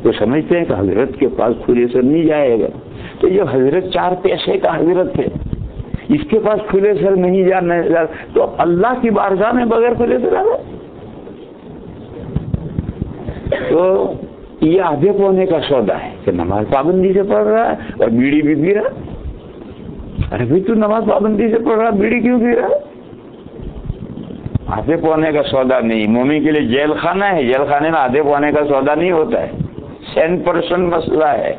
تو سمجھتے ہیں کہ حضرت کے پاس کھلے سر نہیں جائے گا. تو یہ حضرت 4 پیسے کا حضرت ہے، اس کے پاس کھلے سر نہیں جانا ہے، تو اللہ کی بارگاہ میں بغیر کھلے سر آ گئے. تو یہ آدھے پونے کا سودا ہے کہ نماز پابندی سے پڑھ رہا ہے اور بیڑی بھی پی رہا. ارے بھائی تو نماز پابندی سے پڑھ رہا، بیڑی کیوں پی رہا؟ آدھے پونے کا سودا نہیں. مومن کے لیے جیل خانہ ہے، جیل خانے میں آدھے پونے کا سودا نہیں ہوتا ہے. 100% مسئلہ ہے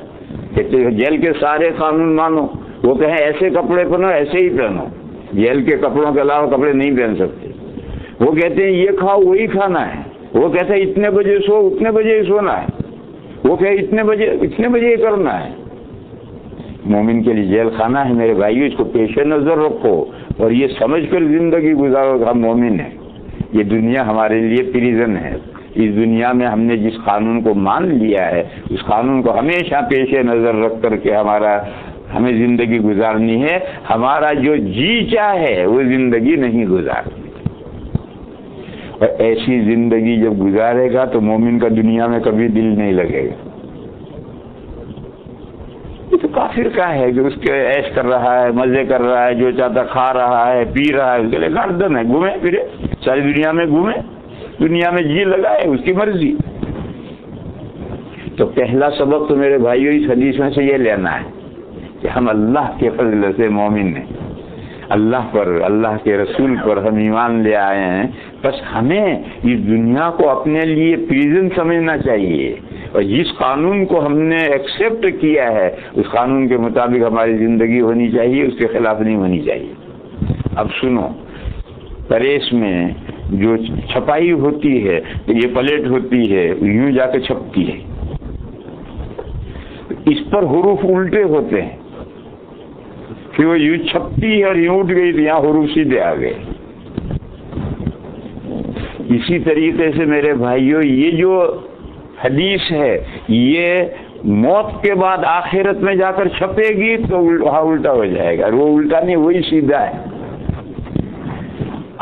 کہ جیل کے سارے قانون مانو. وہ کہیں ایسے کپڑے پہنو ایسے ہی پہنو، جیل کے کپڑوں کے علاوہ کپڑے نہیں پہن سکتے. وہ کہتے ہیں یہ کھاؤ وہی کھانا ہے. وہ کہتے ہیں اتنے بجے سو اتنے بجے ہی سونا ہے. وہ کہ اتنے بجے ہی کرنا ہے. مومن کے لیے جیل خانہ ہے میرے بھائیو، اس کو پیش نظر رکھو اور یہ سمجھ کر زندگی گزارو کہ ہم مومن ہیں. یہ دنیا ہمارے لیے پریزن ہے. اس دنیا میں ہم نے جس قانون کو مان لیا ہے اس قانون کو ہمیشہ پیش نظر رکھ کر کے ہمیں زندگی گزارنی ہے. ہمارا جو جی چاہے وہ زندگی نہیں گزارنی. اور ایسی زندگی جب گزارے گا تو مومن کا دنیا میں کبھی دل نہیں لگے گا. یہ تو کافر کا ہے کہ اس کے عیش کر رہا ہے، مزے کر رہا ہے، جو چاہتا کھا رہا ہے، پی رہا ہے، اس کے لیے گردن ہے، گھومے پھرے ساری دنیا میں گھومے، دنیا میں جی لگائے، اس کی مرضی. تو پہلا سبق تو میرے بھائیوں اس حدیث میں سے یہ لینا ہے کہ ہم اللہ کے فضل سے مومن ہیں. اللہ پر، اللہ کے رسول پر ہم ایمان لے آئے ہیں. بس ہمیں اس دنیا کو اپنے لیے پریزن سمجھنا چاہیے اور جس قانون کو ہم نے ایکسیپٹ کیا ہے اس قانون کے مطابق ہماری زندگی ہونی چاہیے، اس کے خلاف نہیں ہونی چاہیے. اب سنو، پریس میں جو چھپائی ہوتی ہے یہ پلیٹ ہوتی ہے، یوں جا کے چھپتی ہے، اس پر حروف الٹے ہوتے ہیں، پھر وہ یوں چھپتی ہے اور یوں اٹھ گئی تو یہاں حروف سیدھے آ گئے. اسی طریقے سے میرے بھائیوں یہ جو حدیث ہے یہ موت کے بعد آخرت میں جا کر چھپے گی تو وہاں الٹا ہو جائے گا. وہ الٹا نہیں، وہی سیدھا ہے.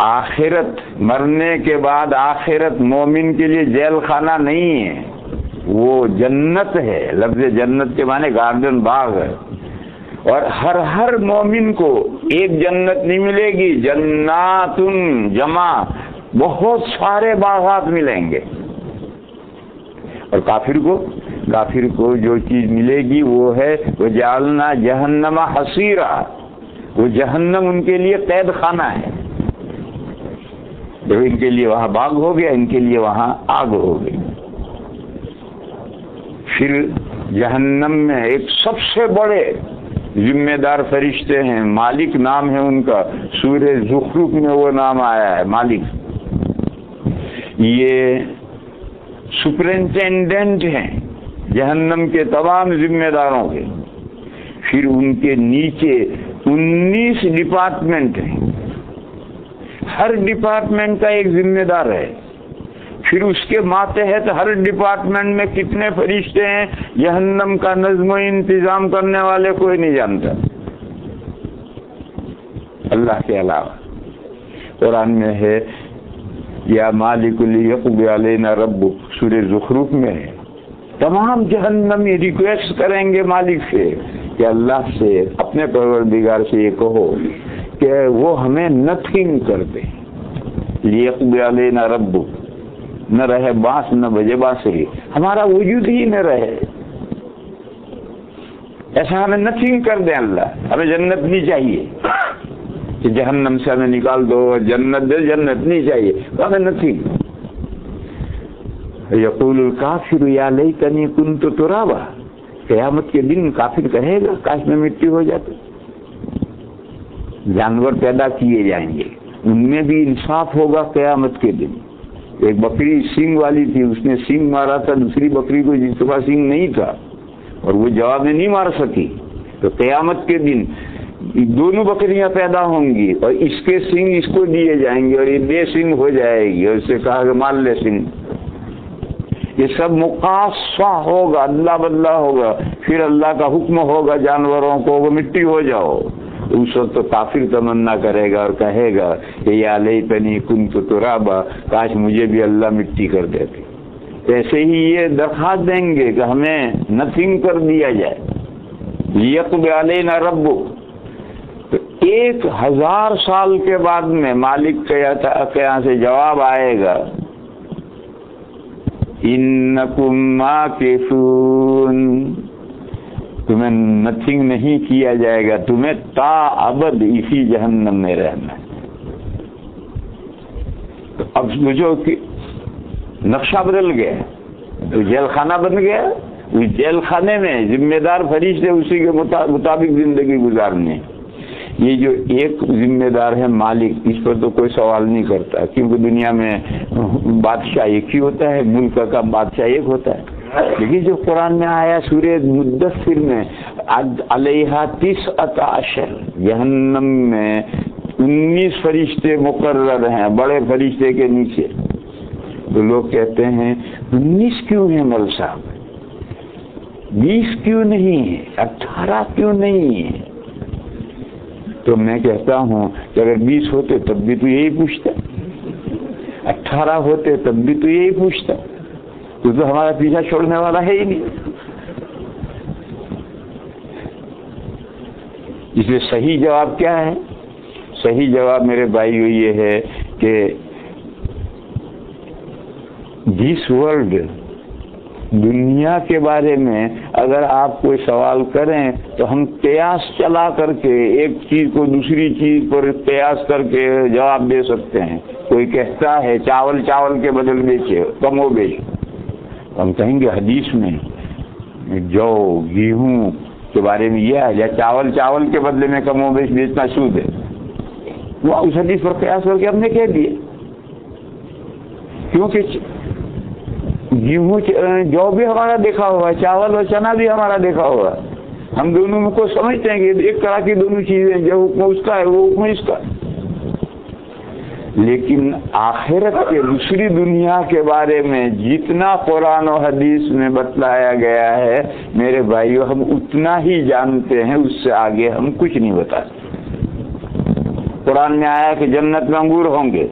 آخرت، مرنے کے بعد آخرت مومن کے لیے جیل خانہ نہیں ہے، وہ جنت ہے. لفظ جنت کے معنی گارڈن، باغ ہے. اور ہر مومن کو ایک جنت نہیں ملے گی، جنات جمع، بہت سارے باغات ملیں گے. اور کافر کو جو چیز ملے گی وہ ہے وجعلنا جہنم حصیرا، وہ جہنم ان کے لیے قید خانہ ہے. جب ان کے لیے وہاں باغ ہو گیا، ان کے لیے وہاں آگ ہو گئی. پھر جہنم میں ایک سب سے بڑے ذمہ دار فرشتے ہیں، مالک نام ہے ان کا، سورہ زخرف میں وہ نام آیا ہے مالک. یہ سپرنٹینڈنٹ ہیں جہنم کے تمام ذمہ داروں کے. پھر ان کے نیچے 19 ڈپارٹمنٹ ہیں، ہر ڈپارٹمنٹ کا ایک ذمہ دار ہے. پھر اس کے ماتحت ہر ڈپارٹمنٹ میں کتنے فرشتے ہیں جہنم کا نظم و انتظام کرنے والے کوئی نہیں جانتا اللہ کے علاوہ. قرآن میں ہے یا مالک لیقضی علینا ربک، سورہ زخرف میں ہے. تمام جہنمی ریکویسٹ کریں گے مالک سے کہ اللہ سے، اپنے پروردگار سے یہ کہو کہ وہ ہمیں نتھنگ کر دے. لیقضی علینا ربک، نہ رہے بانس نہ بجے بانسری، ہمارا وجود ہی نہ رہے، ایسا ہمیں نتھنگ کر دیں اللہ. ہمیں جنت نہیں چاہیے کہ جہنم سے ہمیں نکال دو، جنت دے، جنت نہیں چاہیے تو ہمیں نتھنگ. یقول الکافر یا لیتنی کنت ترابا، قیامت کے دن کافر کہے گا کاش میں مٹی ہو جاتی. جانور پیدا کیے جائیں گے، ان میں بھی انصاف ہوگا قیامت کے دن. ایک بکری سینگ والی تھی، اس نے سینگ مارا تھا دوسری بکری کو جس کے پاس سینگ نہیں تھا، اور وہ جواب میں نہیں مار سکی، تو قیامت کے دن دونوں بکریاں پیدا ہوں گی اور اس کے سینگ اس کو دیے جائیں گے اور یہ بے سینگ ہو جائے گی، اور اس سے کہا کہ مار لے سینگ۔ یہ سب مقاصہ ہوگا، ادلا بدلا ہوگا، پھر اللہ کا حکم ہوگا جانوروں کو وہ مٹی ہو جاؤ۔ اس وقت تو کافر تمنا کرے گا اور کہے گا کہ یا لیتنی کنت ترابا، کاش مجھے بھی اللہ مٹی کر دیتے۔ ایسے ہی یہ درخواست دیں گے کہ ہمیں نتھنگ کر دیا جائے، لیقض علینا ربک۔ تو 1000 سال کے بعد میں مالک کے یہاں سے جواب آئے گا، انکم ماکثون، تمہیں نتھنگ نہیں کیا جائے گا، تمہیں تا ابد اسی جہنم میں رہنا ہے۔ تو اب سوچو کہ نقشہ بدل گیا، تو جیل خانہ بن گیا، اس جیل خانے میں ذمہ دار فرشتے اسی کے مطابق زندگی گزارنے۔ یہ جو ایک ذمہ دار ہے مالک، اس پر تو کوئی سوال نہیں کرتا، کیونکہ دنیا میں بادشاہ ایک ہی ہوتا ہے، ملک کا بادشاہ ایک ہوتا ہے۔ لیکن جو قرآن میں آیا سورہ مدثر میں علیہا 19، جہنم میں 19 فرشتے مقرر ہیں بڑے فرشتے کے نیچے۔ تو لوگ کہتے ہیں 19 کیوں ہیں مول صاحب، 20 کیوں نہیں ہے، 18 کیوں نہیں ہے؟ تو میں کہتا ہوں کہ اگر 20 ہوتے تب بھی تو یہی پوچھتا، 18 ہوتے تب بھی تو یہی پوچھتا، تو ہمارا پیچھا چھوڑنے والا ہے ہی نہیں۔ اس لیے صحیح جواب کیا ہے؟ صحیح جواب میرے بھائیو یہ ہے کہ دس ورلڈ، دنیا کے بارے میں اگر آپ کوئی سوال کریں تو ہم قیاس چلا کر کے ایک چیز کو دوسری چیز پر قیاس کر کے جواب دے سکتے ہیں۔ کوئی کہتا ہے چاول کے بدل بیچے، کم و بیش، ہم کہیں گے حدیث میں جو گیہوں کے بارے میں یہ ہے، یا چاول کے بدلے میں کم و بیش بیچنا سود ہے، وہ اس حدیث پر قیاس کر کے ہم نے کہہ دیا، کیونکہ گیہوں جو بھی ہمارا دیکھا ہوا ہے، چاول اور چنا بھی ہمارا دیکھا ہوا ہے، ہم دونوں میں کو سمجھتے ہیں کہ ایک طرح کی دونوں چیزیں، جو حکم اس کا ہے وہ حکم اس کا۔ لیکن آخرت کے دوسری دنیا کے بارے میں جتنا قرآن و حدیث میں بتلایا گیا ہے میرے بھائیو، ہم اتنا ہی جانتے ہیں، اس سے آگے ہم کچھ نہیں بتا سکتے۔ قرآن میں آیا کہ جنت میں انگور ہوں گے،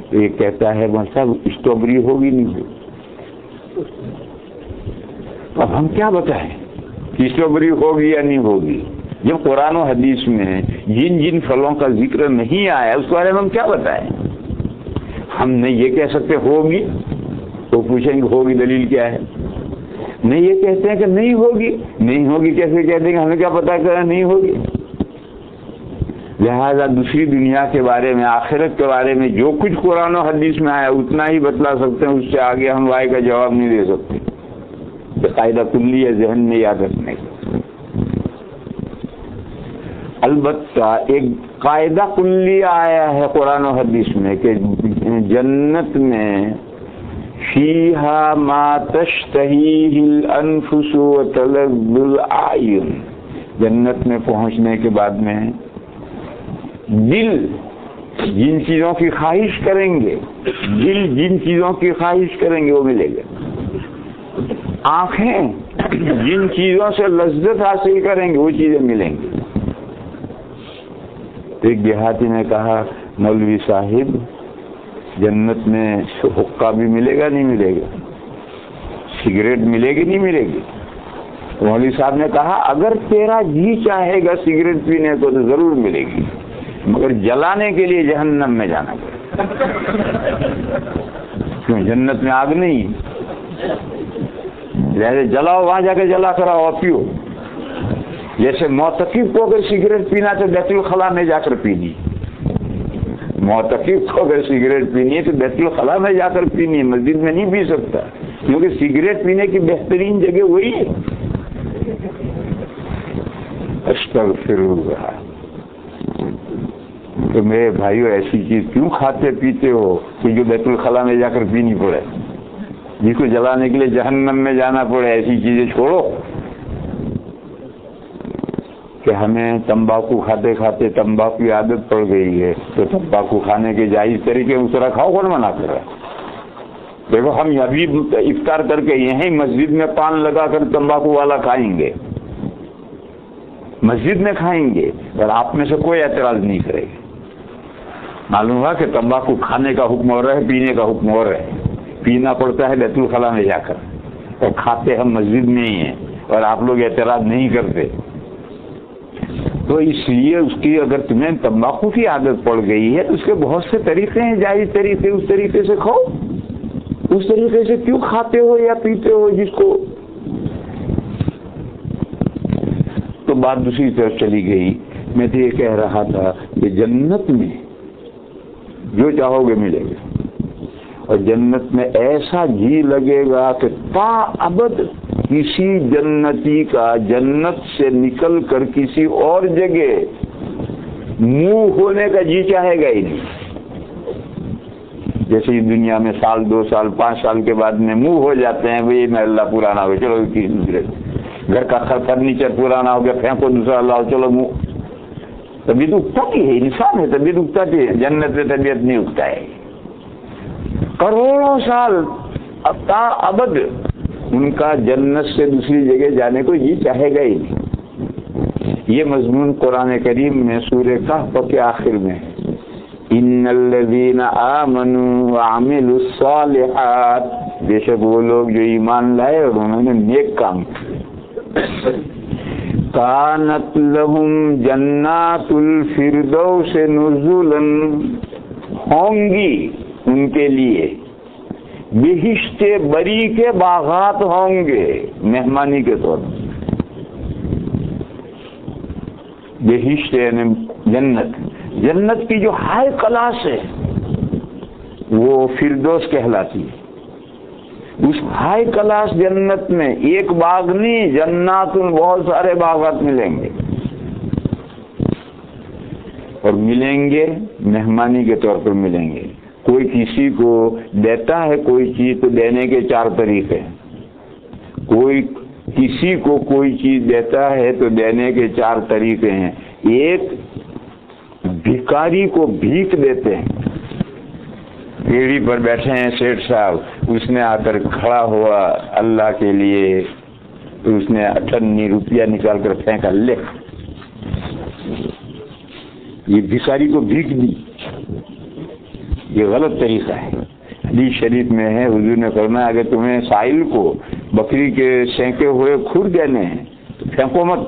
تو یہ کہتا ہے وہ سب اسٹرابری ہوگی نہیں ہوگی، اب ہم کیا بتائیں کہ اسٹرابری ہوگی یا نہیں ہوگی؟ جب قرآن و حدیث میں جن پھلوں کا ذکر نہیں آیا اس کے بارے میں ہم کیا بتائیں؟ ہم نہیں یہ کہہ سکتے ہوگی، تو پوچھیں گے ہوگی دلیل کیا ہے؟ نہیں یہ کہتے ہیں کہ نہیں ہوگی کیسے کہتے ہیں کہ ہمیں کیا پتا کہ نہیں ہوگی؟ لہذا دوسری دنیا کے بارے میں، آخرت کے بارے میں جو کچھ قرآن و حدیث میں آیا اتنا ہی بتلا سکتے ہیں، اس سے آگے ہم وائے کا جواب نہیں دے سکتے۔ یہ قاعدہ کلی ہے ذہن میں یاد رکھنے کا۔ البتہ ایک قاعدہ کلی آیا ہے قرآن و حدیث میں کہ جنت میں فیہا ما تشتہیہ الانفس وتلذ الاعین، جنت میں پہنچنے کے بعد میں دل جن چیزوں کی خواہش کریں گے، جن چیزوں کی خواہش کریں گے وہ ملے گا، آنکھیں جن چیزوں سے لذت حاصل کریں گے وہ چیزیں ملیں گی۔ ایک دیہاتی نے کہا مولوی صاحب جنت میں حقہ بھی ملے گا نہیں ملے گا، سگریٹ ملے گی نہیں ملے گی؟ مولوی صاحب نے کہا اگر تیرا جی چاہے گا سگریٹ پینے کو تو ضرور ملے گی، مگر جلانے کے لیے جہنم میں جانا پڑے، کیوں جنت میں آگ نہیں ہے، جیسے جلاؤ وہاں جا کے جلا کر آؤ پیو۔ جیسے معتکف کو اگر سگریٹ پینا تو بیت الخلاء میں جا کر پینی، معتکف کو اگر سگریٹ پینی ہے تو بیت الخلاء میں جا کر پینی ہے، مسجد میں نہیں پی سکتا، کیونکہ سگریٹ پینے کی بہترین جگہ وہی ہے۔ استغفر اللہ۔ کہ میرے بھائیوں ایسی چیز کیوں کھاتے پیتے ہو کہ جو بیت الخلا میں جا کر پینی پڑے، جس کو جلانے کے لیے جہنم میں جانا پڑے، ایسی چیزیں چھوڑو۔ کہ ہمیں تمباکو کھاتے کھاتے تمباکو کی عادت پڑ گئی ہے، تو تمباکو کھانے کے جائز طریقے اس طرح کھاؤ، کون منع کر رہا ہے؟ دیکھو ہم ابھی افطار کر کے یہیں مسجد میں پان لگا کر تمباکو والا کھائیں گے، مسجد میں کھائیں گے، اور آپ میں سے کوئی اعتراض نہیں کرے گا۔ معلوم ہوا کہ تمباکو کھانے کا حکم اور ہے، پینے کا حکم اور ہے۔ پینا پڑتا ہے بیت الخلا میں جا کر، اور کھاتے ہم مسجد میں ہی ہیں، اور آپ لوگ اعتراض نہیں کرتے۔ تو اس لیے اس کی اگر تمہیں تمباکو کی عادت پڑ گئی ہے تو اس کے بہت سے طریقے ہیں، جائز طریقے، اس طریقے سے کھاؤ۔ اس طریقے سے کیوں کھاتے ہو یا پیتے ہو جس کو؟ تو بات دوسری طرف چلی گئی۔ میں تو یہ کہہ رہا تھا کہ جنت میں جو چاہو گے ملے گا، اور جنت میں ایسا جی لگے گا کہ تا ابد کسی جنتی کا جنت سے نکل کر کسی اور جگہ منہ ہونے کا جی چاہے گا ہی نہیں۔ جیسے دنیا میں سال 2 سال 5 سال کے بعد میں منہ ہو جاتے ہیں، وہی میں اللہ پرانا ہو گیا، چلو دوسرے گھر کا فرنیچر پرانا ہو گیا، پھینکو دوسرا لاؤ، چلو منہ۔ طبیعت اگتاتی ہے، انسان ہے، طبیعت اگتاتی ہے، جنت میں طبیعت نہیں اگتا ہے۔ کروڑوں سال تا ابد ان کا جنت سے دوسری جگہ جانے کو یہ چاہے گا ہی نہیں۔ یہ مضمون قرآن کریم میں سورہ کہف کے آخر میں ہے، ان الذین آمنوا وعملوا الصالحات، بے شک وہ لوگ جو ایمان لائے اور انہوں نے نیک کام کیے، کانت لہم جنات الفردوس نزلا، ہوں گی ان کے لیے بہشت بری کے باغات ہوں گے مہمانی کے طور پر۔ بہشت یعنی جنت، جنت کی جو ہائی کلاس ہے وہ فردوس کہلاتی ہے۔ اس ہائی کلاس جنت میں ایک باغ نہیں، جنات بہت سارے باغات ملیں گے، اور ملیں گے مہمانی کے طور پر ملیں گے۔ کوئی کسی کو دیتا ہے کوئی چیز تو دینے کے 4 طریقے ہیں، کوئی کسی کو کوئی چیز دیتا ہے تو دینے کے 4 طریقے ہیں۔ ایک بھکاری کو بھیک دیتے ہیں، پیڑھی پر بیٹھے ہیں سیٹھ صاحب، اس نے آ کر کھڑا ہوا اللہ کے لیے، تو اس نے 98 روپیہ نکال کر پھینکا، لے، یہ بھکاری کو بھیک دی، یہ غلط طریقہ ہے۔ حدیث شریف میں ہے، حضور نے فرمایا اگر تمہیں سائل کو بکری کے سینکے ہوئے کھر دینے ہیں تو پھینکو مت،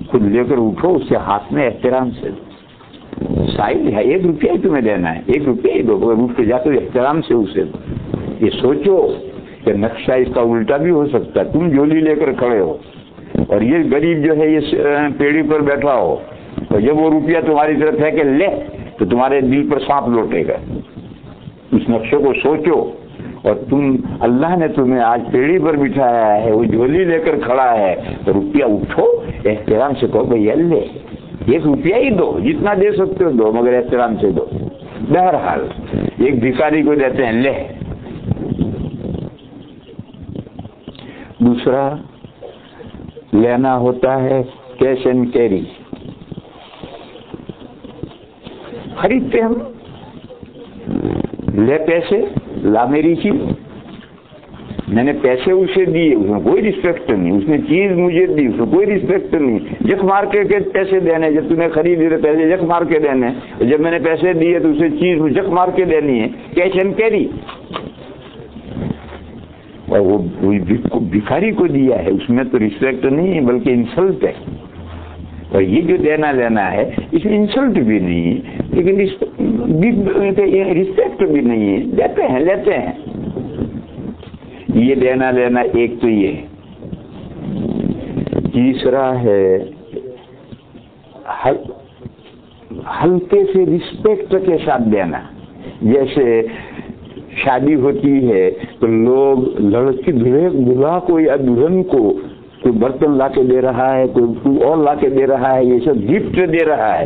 خود لے کر اٹھو، اس کے ہاتھ میں احترام سے دو۔ سائل ہے، 1 روپیہ ہی تمہیں دینا ہے، 1 روپیہ ہی دو، اٹھ کے جا کر احترام سے اسے دو۔ یہ سوچو کہ نقشہ اس کا الٹا بھی ہو سکتا ہے، تم جولی لے کر کھڑے ہو اور یہ غریب جو ہے یہ پیڑھی پر بیٹھا ہو، اور جب وہ روپیہ تمہاری طرف ہے کہ لے، تو تمہارے دل پر سانپ لوٹے گا۔ اس نقشے کو سوچو، اور تم اللہ نے تمہیں آج پیڑھی پر بٹھایا ہے، وہ جھولی لے کر کھڑا ہے، تو روپیہ اٹھو، احترام سے کہو بھیا لے، 1 روپیہ ہی دو، جتنا دے سکتے ہو دو، مگر احترام سے دو۔ بہرحال ایک بھکاری کو دیتے ہیں لے۔ دوسرا لینا ہوتا ہے کیش اینڈ کیری، خریدتے ہم، لے پیسے، لا میری چیز، میں نے پیسے اسے دیے، اس میں کوئی رسپیکٹ نہیں، اس نے چیز مجھے دی، اس میں کوئی رسپیکٹ نہیں، جک مار کے پیسے دینے، جب تم نے خریدے تو پیسے جک مار کے دینے، جب میں نے پیسے دیے تو اسے چیز جک مار کے دینی ہے، کیش اینڈ کیری۔ اور وہ بھکاری کو دیا ہے، اس میں تو رسپیکٹ نہیں ہے بلکہ انسلٹ ہے، اور یہ جو دینا لینا ہے اس میں انسلٹ بھی نہیں ہے لیکن رسپیکٹ بھی نہیں ہے، دیتے ہیں لیتے ہیں۔ یہ دینا لینا ایک تو یہ ہے۔ تیسرا ہے ہلکے سے رسپیکٹ کے ساتھ دینا، جیسے شادی ہوتی ہے تو لوگ لڑکی دلہا کو یا دلہن کو کوئی برتن لا کے دے رہا ہے، کوئی اور لا کے دے رہا ہے، یہ سب گفٹ دے رہا ہے،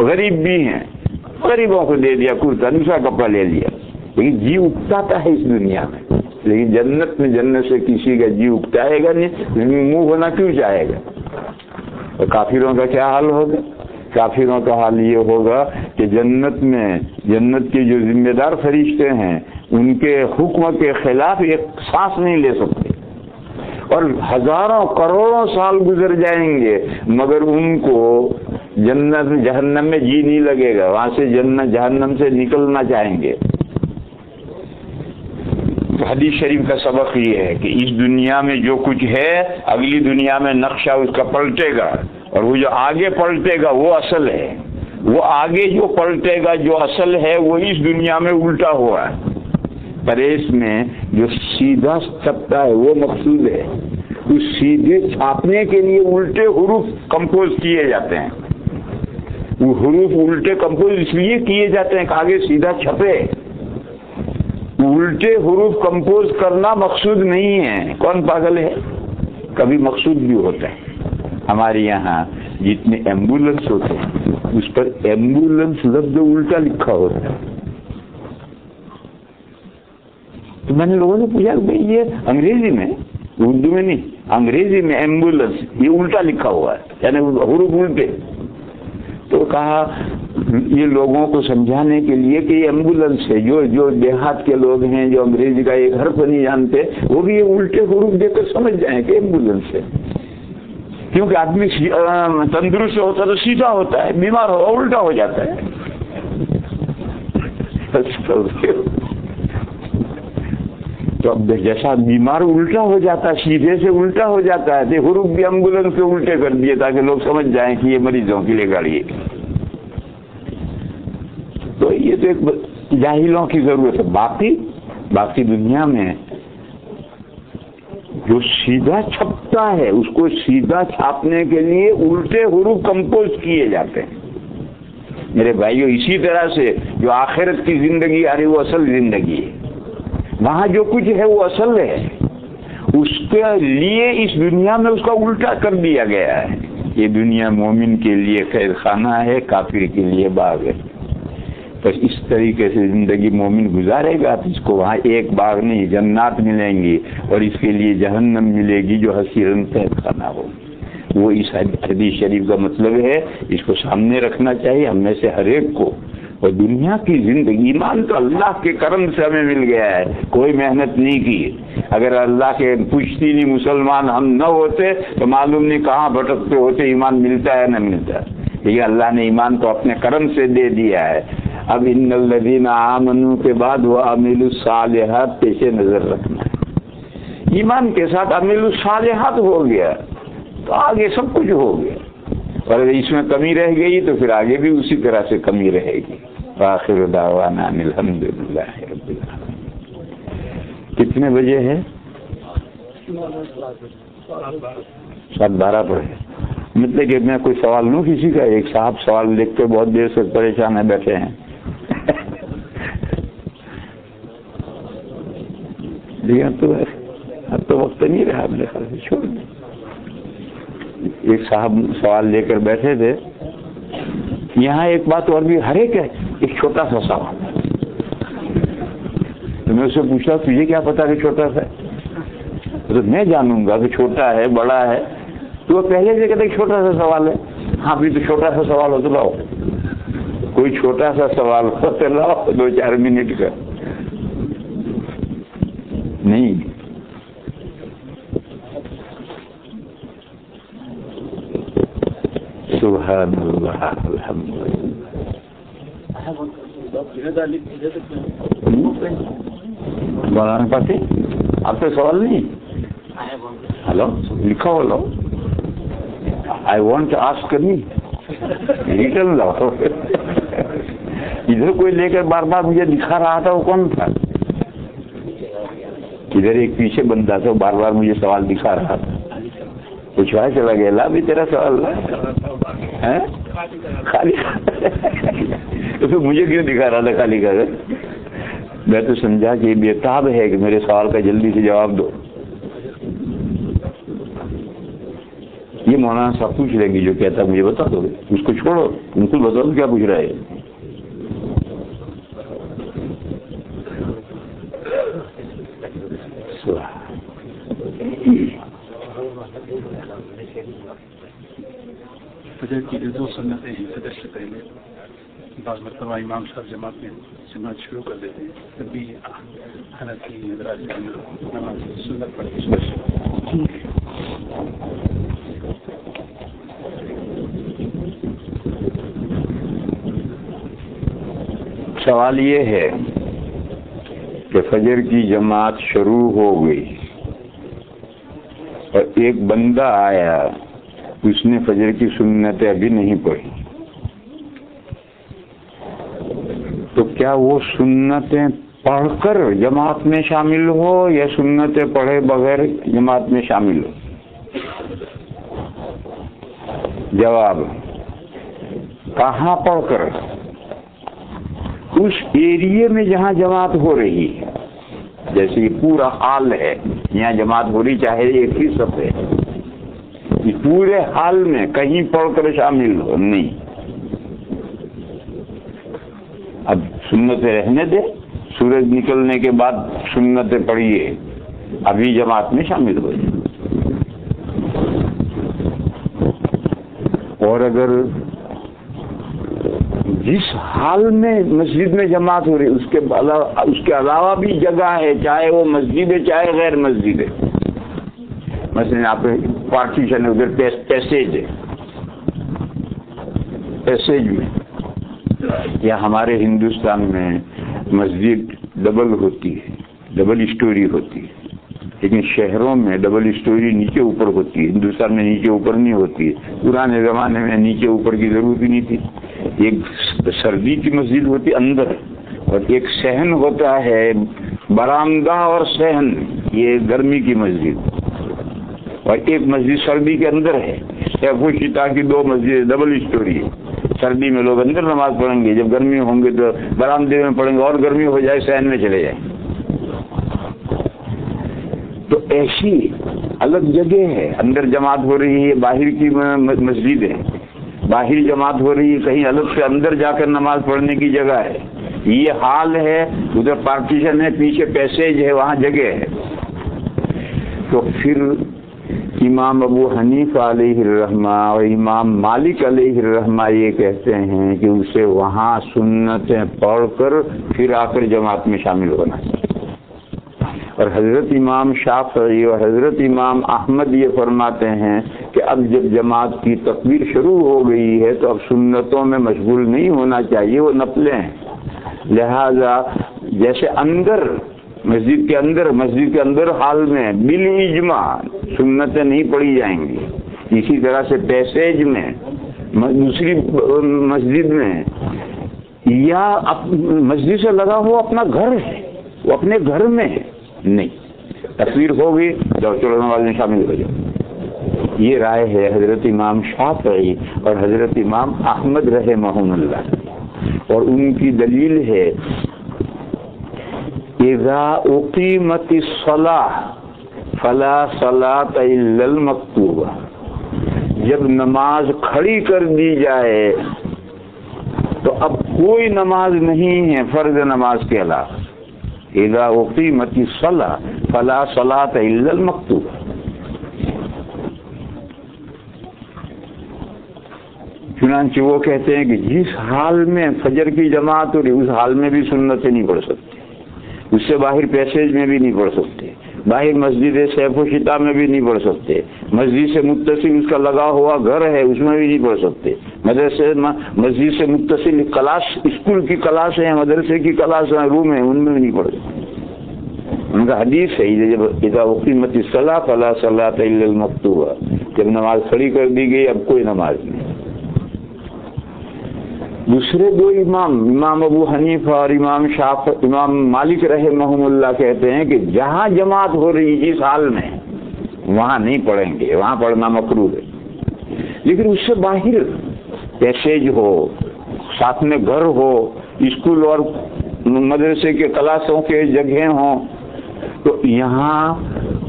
غریب بھی ہیں، غریبوں کو دے دیا کرتا، دوسرا کپڑا لے لیا، لیکن جی اکتاتا ہے اس دنیا میں. لیکن جنت میں جنت سے کسی کا جی اکتائے گا نہیں، منہ ہونا کیوں چاہے گا؟ اور کافروں کا کیا حال ہوگا؟ کافروں کا حال یہ ہوگا کہ جنت میں جنت کے جو ذمہ دار فرشتے ہیں ان کے حکم کے خلاف ایک سانس نہیں لے سکتے، اور ہزاروں کروڑوں سال گزر جائیں گے مگر ان کو جنت جہنم میں جی نہیں لگے گا، وہاں سے جنت جہنم سے نکلنا چاہیں گے. حدیث شریف کا سبق یہ ہے کہ اس دنیا میں جو کچھ ہے اگلی دنیا میں نقشہ اس کا پلٹے گا، اور وہ جو آگے پلٹے گا وہ اصل ہے. وہ آگے جو پلٹے گا جو اصل ہے وہ اس دنیا میں الٹا ہوا ہے. پریس میں جو سیدھا چھپتا ہے وہ مقصود ہے، اس سیدھے چھاپنے کے لیے الٹے حروف کمپوز کیے جاتے ہیں. وہ حروف الٹے کمپوز اس لیے کیے جاتے ہیں کہ آگے سیدھا چھپے. الٹے حروف کمپوز کرنا مقصود نہیں ہے. کون پاگل ہے؟ کبھی مقصود بھی ہوتا ہے. ہمارے یہاں جتنے ایمبولینس ہوتے ہیں اس پر ایمبولینس لفظ الٹا لکھا ہوتا ہے. تو میں نے لوگوں سے پوچھا کہ بھائی یہ انگریزی میں، اردو میں نہیں، انگریزی میں ایمبولینس یہ الٹا لکھا ہوا ہے، یعنی حروف الٹے. تو کہا یہ لوگوں کو سمجھانے کے لیے کہ یہ ایمبولینس ہے. جو دیہات کے لوگ ہیں جو انگریزی کا ایک حرف نہیں جانتے وہ بھی یہ الٹے حروف دے کر سمجھ جائیں کہ ایمبولینس ہے. کیونکہ آدمی تندرست ہوتا تو سیدھا ہوتا ہے، بیمار ہو الٹا ہو جاتا ہے. تو اب جیسا بیمار الٹا ہو جاتا ہے، سیدھے سے الٹا ہو جاتا ہے، تو حروف بھی ایمبولینس کے الٹے کر دیے تاکہ لوگ سمجھ جائیں کہ یہ مریضوں کے لیے گاڑی ہے. تو یہ تو ایک جاہلوں کی ضرورت ہے. باقی دنیا میں جو سیدھا چھپتا ہے اس کو سیدھا چھاپنے کے لیے الٹے حروف کمپوز کیے جاتے ہیں. میرے بھائیوں، اسی طرح سے جو آخرت کی زندگی آ رہی وہ اصل زندگی ہے. وہاں جو کچھ ہے وہ اصل ہے، اس کے لیے اس دنیا میں اس کا الٹا کر دیا گیا ہے. یہ دنیا مومن کے لیے قید خانہ ہے، کافر کے لیے باغ ہے. تو اس طریقے سے زندگی مومن گزارے گا تو اس کو وہاں ایک باغ نہیں جنات ملیں گی، اور اس کے لیے جہنم ملے گی جو حسیرن قید خانہ ہو. وہ اس حدیث شریف کا مطلب ہے. اس کو سامنے رکھنا چاہیے ہم میں سے ہر ایک کو. اور دنیا کی زندگی، ایمان تو اللہ کے کرم سے ہمیں مل گیا ہے، کوئی محنت نہیں کی. اگر اللہ کے پشتی نہیں مسلمان ہم نہ ہوتے تو معلوم نہیں کہاں بھٹکتے ہوتے، ایمان ملتا ہے نہ ملتا. لیکن اللہ نے ایمان تو اپنے کرم سے دے دیا ہے. اب ان الذین آمنوا کے بعد وعملوا الصالحات پیش نظر رکھنا ہے. ایمان کے ساتھ عمل الصالحات ہو گیا تو آگے سب کچھ ہو گیا. اور اگر اس میں کمی رہ گئی تو پھر آگے بھی اسی طرح سے کمی رہے گی. آخر دعوانا ان الحمدللہ رب العالمین. کتنے بجے ہے؟ 7:12 پر ہے. مطلب کہ میں کوئی سوال لوں کسی کا؟ ایک صاحب سوال لکھ کے بہت دیر سے پریشان ہے بیٹھے ہیں. تو اب تو وقت نہیں رہا میرے خیال سے، چھوڑ دیں. ایک صاحب سوال لے کر بیٹھے تھے. یہاں ایک بات اور بھی، ہر ایک ہے ایک چھوٹا سا سوال. تو میں اس سے پوچھا تجھے کیا پتا کہ چھوٹا سا ہے؟ تو میں جانوں گا کہ چھوٹا ہے بڑا ہے. تو وہ پہلے سے کہتے چھوٹا سا سوال ہے. ہاں بھی تو چھوٹا سا سوال ہو تو لاؤ، کوئی چھوٹا سا سوال ہو تو لاؤ 2-4 منٹ کا. نہیں سبحان اللہ الحمدللہ. مولانا پاتے آپ سے سوال نہیں؟ ہلو لکھا ہو لو. آئی وانٹ آسک نہیں ریٹرن لاؤ. ادھر کوئی لے کر بار بار مجھے دکھا رہا تھا، وہ کون تھا؟ ادھر ایک پیچھے بندہ تھا، بار بار مجھے سوال دکھا رہا تھا. پوچھوا چلا گیا لا بھی تیرا سوال ہے خالی. تو پھر مجھے کیوں دکھا رہا تھا خالی کاغذ؟ میں تو سمجھا کہ بے تاب ہے کہ میرے سوال کا جلدی سے جواب دو. یہ مولانا صاحب پوچھ لیں گی جو کہتا ہے مجھے بتا دو، اس کو چھوڑو، ان کو بتاؤ کیا پوچھ رہا ہے. فجر کی جو 2 سنتیں ہیں فجر سے پہلے بعض مرتبہ امام صاحب جماعت میں جماعت شروع کر دیتے ہیں، تب بھی حنفی حضرات کے اندر نماز سنت پڑھتے ہیں. سوال یہ ہے کہ فجر کی جماعت شروع ہو گئی اور ایک بندہ آیا، اس نے فجر کی سنتیں ابھی نہیں پڑھی، تو کیا وہ سنتیں پڑھ کر جماعت میں شامل ہو یا سنتیں پڑھے بغیر جماعت میں شامل ہو؟ جواب، کہاں پڑھ کر؟ اس ایریے میں جہاں جماعت ہو رہی ہے، جیسے یہ پورا حال ہے، یہاں جماعت ہو رہی چاہے ایک ہی صف ہے، پورے حال میں کہیں پڑھ کر شامل ہو نہیں. اب سنتیں رہنے دے، سورج نکلنے کے بعد سنتیں پڑھیے، ابھی جماعت میں شامل ہو جائے. اور اگر جس حال میں مسجد میں جماعت ہو رہی اس کے علاوہ بھی جگہ ہے، چاہے وہ مسجد ہے چاہے غیر مسجد ہے، مثلا آپ پارٹیشن ہے، ادھر پیسیج ہے، پیسیج میں، یا ہمارے ہندوستان میں مسجد ڈبل ہوتی ہے، ڈبل اسٹوری ہوتی ہے، لیکن شہروں میں ڈبل اسٹوری نیچے اوپر ہوتی ہے، ہندوستان میں نیچے اوپر نہیں ہوتی ہے. پرانے زمانے میں نیچے اوپر کی ضرورت ہی نہیں تھی. ایک سردی کی مسجد ہوتی اندر، اور ایک صحن ہوتا ہے، برآمدہ اور صحن، یہ گرمی کی مسجد، اور ایک مسجد سردی کے اندر ہے. سیفو شتا کی 2 مسجد ڈبل اسٹوری ہے. سردی میں لوگ اندر نماز پڑھیں گے، جب گرمی ہوں گے تو برآمدے میں پڑھیں گے، اور گرمی ہو جائے صحن میں چلے جائیں. تو ایسی الگ جگہ ہے، اندر جماعت ہو رہی ہے، باہر کی مسجد ہے، باہر جماعت ہو رہی ہے، کہیں الگ سے اندر جا کر نماز پڑھنے کی جگہ ہے. یہ حال ہے، ادھر پارٹیشن ہے، پیچھے پیسیج ہے، وہاں جگہ ہے. تو پھر امام ابو حنیفہ علیہ الرحمہ اور امام مالک علیہ الرحمہ یہ کہتے ہیں کہ اسے وہاں سنتیں پڑھ کر پھر آ کر جماعت میں شامل ہونا چاہیے. اور حضرت امام شافعی اور حضرت امام احمد یہ فرماتے ہیں کہ اب جب جماعت کی تکبیر شروع ہو گئی ہے تو اب سنتوں میں مشغول نہیں ہونا چاہیے، وہ نفلیں ہیں. لہذا جیسے اندر مسجد کے اندر حال میں بالاجماع سنتیں نہیں پڑھی جائیں گی، اسی طرح سے پیسیج میں، دوسری مسجد میں، یا مسجد سے لگا ہوا اپنا گھر ہے، وہ اپنے گھر میں ہے، نہیں. تکبیر ہو گئی، چلو نماز میں شامل ہو جاؤ. یہ رائے ہے حضرت امام شافعی اور حضرت امام احمد رحمہم اللہ، اور ان کی دلیل ہے اذا اقیمت الصلاۃ فلا صلاۃ الا المکتوبہ. جب نماز کھڑی کر دی جائے تو اب کوئی نماز نہیں ہے فرض نماز کے علاوہ. اذا اقیمت الصلاۃ فلا صلاۃ الا المکتوبہ. چنانچہ وہ کہتے ہیں کہ جس حال میں فجر کی جماعت ہو رہی اس حال میں بھی سنتیں نہیں پڑھ سکتے، اس سے باہر پیسیج میں بھی نہیں پڑھ سکتے، باہر مسجد سیف و شتا میں بھی نہیں پڑھ سکتے، مسجد سے متصل اس کا لگا ہوا گھر ہے اس میں بھی نہیں پڑھ سکتے، مدرسے مسجد سے متصل کلاس، اسکول کی کلاس ہیں، مدرسے کی کلاس ہیں، روم ہیں، ان میں بھی نہیں پڑھ سکتے. ان کا حدیث ہے جب اذا اقیمت الصلاۃ فلا صلاۃ الا المکتوبہ، جب نماز کھڑی کر دی گئی اب کوئی نماز نہیں. دوسرے 2 امام ابو حنیفہ اور امام مالک رحمہم اللہ کہتے ہیں کہ جہاں جماعت ہو رہی جس حال میں وہاں نہیں پڑھیں گے، وہاں پڑھنا مکروہ ہے. لیکن اس سے باہر پیسیج ہو، ساتھ میں گھر ہو، اسکول اور مدرسے کے کلاسوں کے جگہیں ہوں، تو یہاں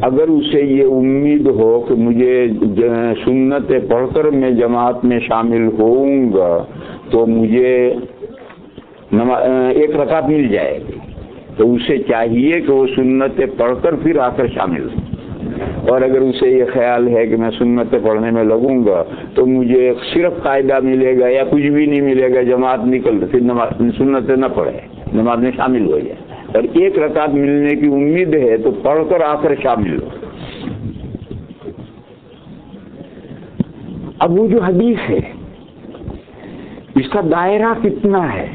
اگر اسے یہ امید ہو کہ مجھے سنت پڑھ کر میں جماعت میں شامل ہوں گا تو مجھے ایک رکعت مل جائے گی، تو اسے چاہیے کہ وہ سنت پڑھ کر پھر آ کر شامل ہو۔ اور اگر اسے یہ خیال ہے کہ میں سنت پڑھنے میں لگوں گا تو مجھے صرف قاعدہ ملے گا یا کچھ بھی نہیں ملے گا، جماعت نکل پھر نماز سنت نہ پڑھے، نماز میں شامل ہو جائے، اور ایک رکعت ملنے کی امید ہے تو پڑھ کر آ کر شامل ہو۔ اب وہ جو حدیث ہے اس کا دائرہ کتنا ہے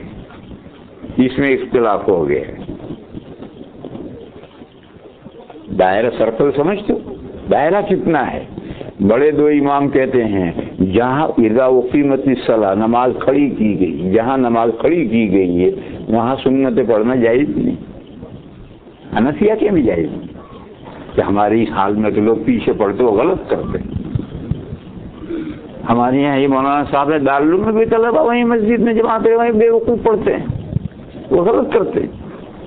اس میں اختلاف ہو گیا ہے۔ دائرہ سرکل سمجھتے ہو؟ دائرہ کتنا ہے؟ بڑے دو امام کہتے ہیں جہاں اذا اقیمت الصلاۃ نماز کھڑی کی گئی، جہاں نماز کھڑی کی گئی ہے وہاں سنت پڑھنا جائز نہیں، حنفیہ کے بھی جائز نہیں، کہ ہمارے اس حال میں کہ لوگ پیچھے پڑھتے وہ غلط کرتے۔ ہمارے یہاں یہ مولانا صاحب ہے دارالعلوم میں بھی طلبہ وہیں مسجد میں جماعت وہیں بے وقوف پڑھتے ہیں، وہ غلط کرتے ہیں۔